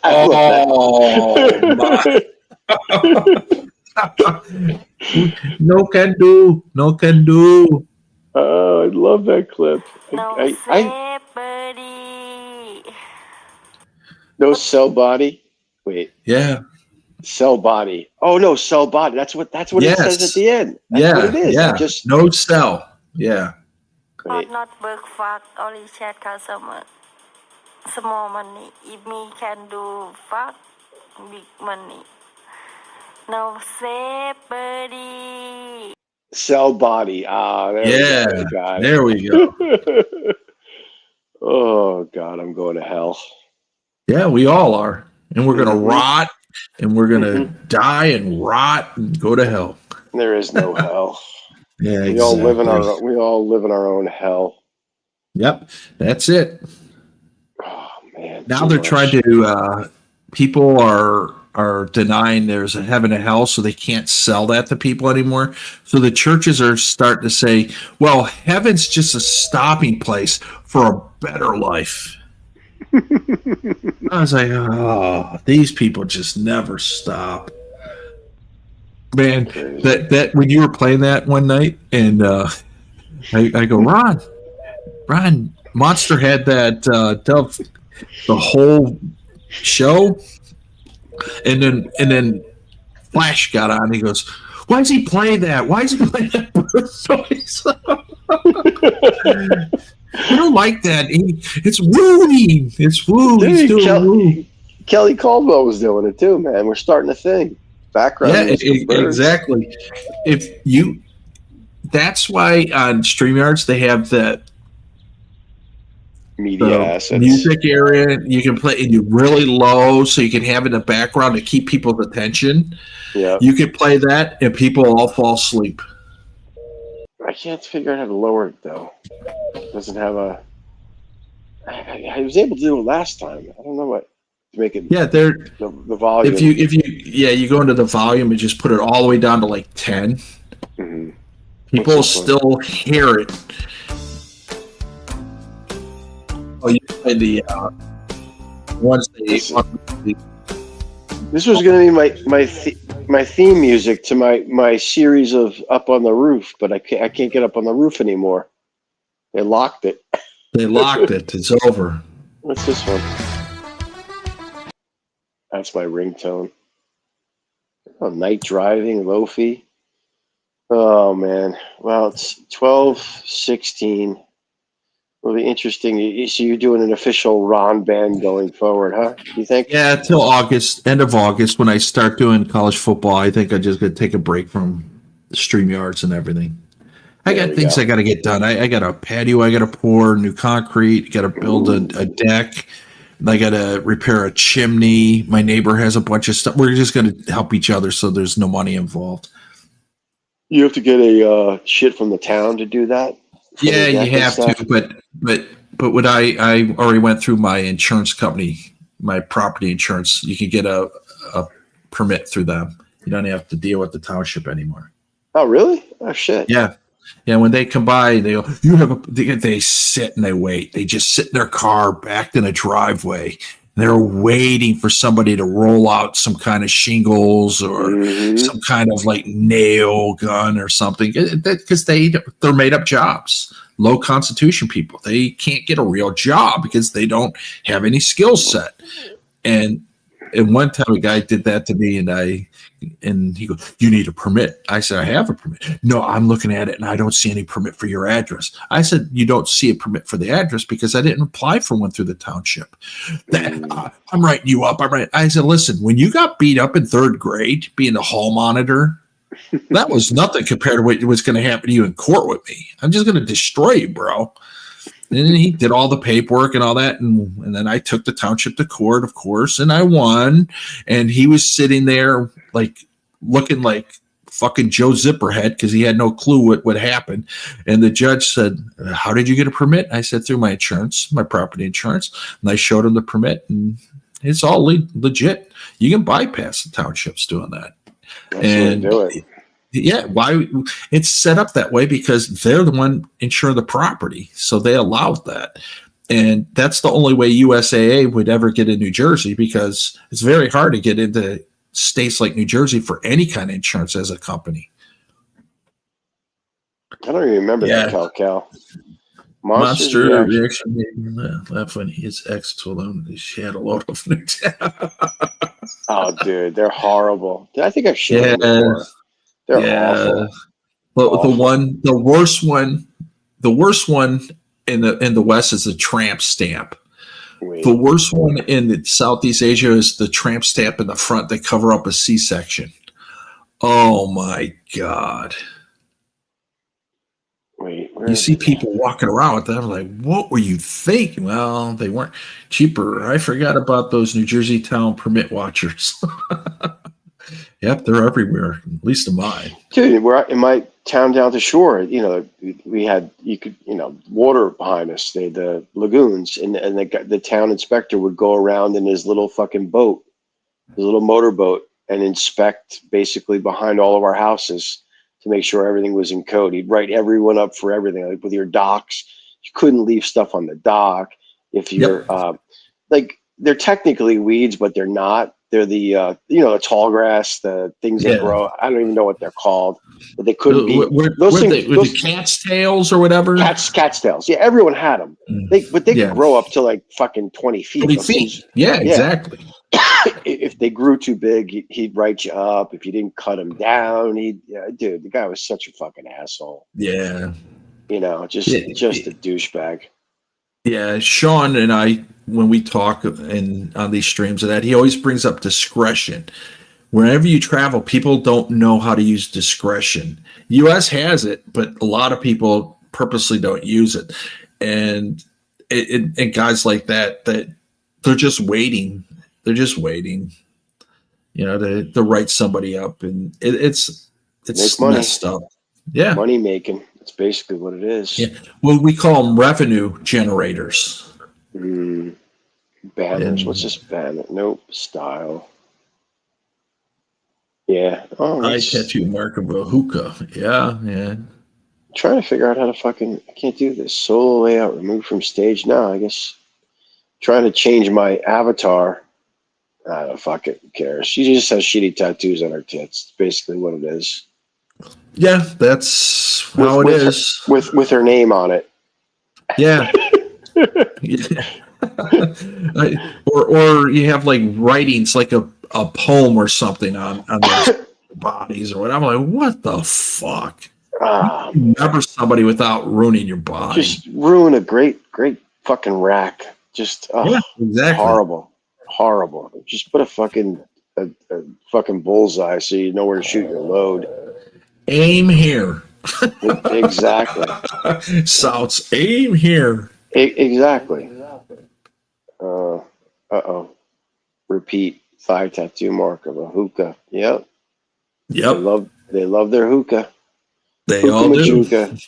Oh my. No can do. Oh, I love that clip. No sell body. Wait. Yeah. Sell body. Oh no, sell body. That's what it says at the end. That's what it is. Yeah. Just no sell. Yeah. Not work fuck only chat customer. Small money. If me can do fuck big money. No say body. Sell body. There we go. Oh God, I'm going to hell. Yeah, we all are, and we're gonna rot, and we're gonna die and rot and go to hell. There is no hell. Yeah, we all live in our own hell. Yep, that's it. Oh man. Now they're trying to. People are denying there's a heaven and hell, so they can't sell that to people anymore. So the churches are starting to say, well, heaven's just a stopping place for a better life. I was like, oh, these people just never stop. Man, that when you were playing that one night, and I go, Ron, Monster had that the whole show. And then Flash got on. He goes, "Why is he playing that? Why is he playing that Bruce noise?" I don't like that. It's wooing. It's woo. He's doing woo. Kelly Caldwell was doing it too, man. We're starting a thing. Background. Yeah, exactly. That's why on StreamYards they have that media assets. Music area you can play it really low so you can have it in the background to keep people's attention. Yeah. You can play that and people all fall asleep. I can't figure out how to lower it though. It doesn't have a I was able to do it last time. I don't know what to make it. Yeah, the volume. If you go into the volume and just put it all the way down to like 10. Mm-hmm. People still hear it. Oh, you play the once they. This was going to be my theme music to my series of Up on the Roof, but I can't get up on the roof anymore. They locked it. It's over. What's this one? That's my ringtone. Oh, night driving, Lofi. Oh man. Well, it's 12:16. Will be interesting. So you're doing an official Ron band going forward, huh? You think? Yeah, till August, end of August, when I start doing college football, I think I just got to take a break from the StreamYards and everything. I There got we things go. I got to get done. I got a patio I got to pour, new concrete, got to build a deck. I got to repair a chimney. My neighbor has a bunch of stuff. We're just going to help each other so there's no money involved. You have to get a shit from the town to do that for the Yeah, you deck and have stuff. to, but what I already went through my insurance company, my property insurance. You can get a permit through them. You don't have to deal with the township anymore. Oh, really? Oh, shit. Yeah. Yeah, when they come by, they go, you have a, they sit and they wait. They just sit in their car backed in a driveway. They're waiting for somebody to roll out some kind of shingles or some kind of like nail gun or something, because they're made up jobs. Low constitution people, they can't get a real job because they don't have any skill set. And one time a guy did that to me, and he goes, "You need a permit." I said, "I have a permit." "No, I'm looking at it and I don't see any permit for your address." I said, "You don't see a permit for the address because I didn't apply for one through the township." "I'm writing you up. I said, "Listen, when you got beat up in third grade being the hall monitor, that was nothing compared to what was going to happen to you in court with me. I'm just going to destroy you, bro." And then he did all the paperwork and all that. And then I took the township to court, of course, and I won. And he was sitting there like looking like fucking Joe Zipperhead because he had no clue what would happen. And the judge said, "How did you get a permit?" I said, "Through my insurance, my property insurance." And I showed him the permit, and it's all legit. You can bypass the townships doing that. That's And the way to do it. yeah, why it's set up that way because they're the one insuring the property, so they allowed that, and that's the only way USAA would ever get in New Jersey because it's very hard to get into states like New Jersey for any kind of insurance as a company. I don't even remember that Cal. Monster reaction laugh when his ex told him she had a load of new. Oh, dude, they're horrible. I think I've shared them before. They're awful. Well, the worst one in the West is the tramp stamp. Wait. The worst one in Southeast Asia is the tramp stamp in the front that cover up a C-section. Oh my God. Wait, you see people walking around with that. I'm like, what were you thinking? Well, they weren't cheaper. I forgot about those New Jersey town permit watchers. Yep, they're everywhere, at least in mine. Dude, we're in my town down the shore. We had water behind us. They had the lagoons, and the town inspector would go around in his little fucking boat, his little motorboat, and inspect basically behind all of our houses to make sure everything was in code. He'd write everyone up for everything. Like with your docks, you couldn't leave stuff on the dock. If you're they're technically weeds, but they're not. They're the the tall grass, the things that grow. I don't even know what they're called, but they couldn't be those things. Those cat's tails or whatever. Cat's tails. Yeah, everyone had them. They could grow up to like fucking 20 feet. 20 feet. Yeah, exactly. If they grew too big, he'd write you up. If you didn't cut him down, dude, the guy was such a fucking asshole. Yeah. Just a douchebag. Yeah, Sean and I, when we talk on these streams of that, he always brings up discretion. Wherever you travel, people don't know how to use discretion. U.S. has it, but a lot of people purposely don't use it. And guys like that they're just waiting. They're just waiting, to write somebody up, and it's messed up. Yeah, money making. That's basically what it is. Yeah. Well, we call them revenue generators. Banners. What's this banner? Nope. Style. Yeah. Oh, I tattoo mark of a hookah. Yeah. I'm trying to figure out how to I can't do this. Solo layout removed from stage. No, I guess trying to change my avatar. I don't fuck it. Who cares? She just has shitty tattoos on her tits. It's basically what it is. Yeah, that's how it is. With her name on it. Yeah. or you have like writings like a poem or something on there. bodies or whatever. I'm like, what the fuck? Ah, Never somebody without ruining your body. just ruin a great fucking rack. Just Yeah, exactly. horrible. Just put a fucking bullseye so you know where to shoot your load. Aim here. Exactly. Souths, aim here. Exactly. Uh-oh. Repeat. 5 tattoo mark of a hookah. Yep. Yep. They love their hookah. They Hookah all do. machuka.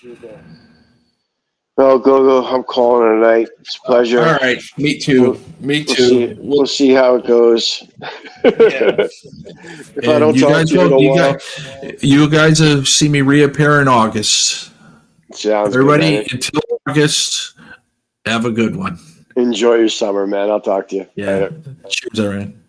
Well, go. I'm calling it a night. It's a pleasure. All right. Me too. We'll see how it goes. If I don't talk to you in a while. You guys will see me reappear in August. Sounds Everybody, good, until August, have a good one. enjoy your summer, man. I'll talk to you. Yeah. Later. Cheers, Aaron.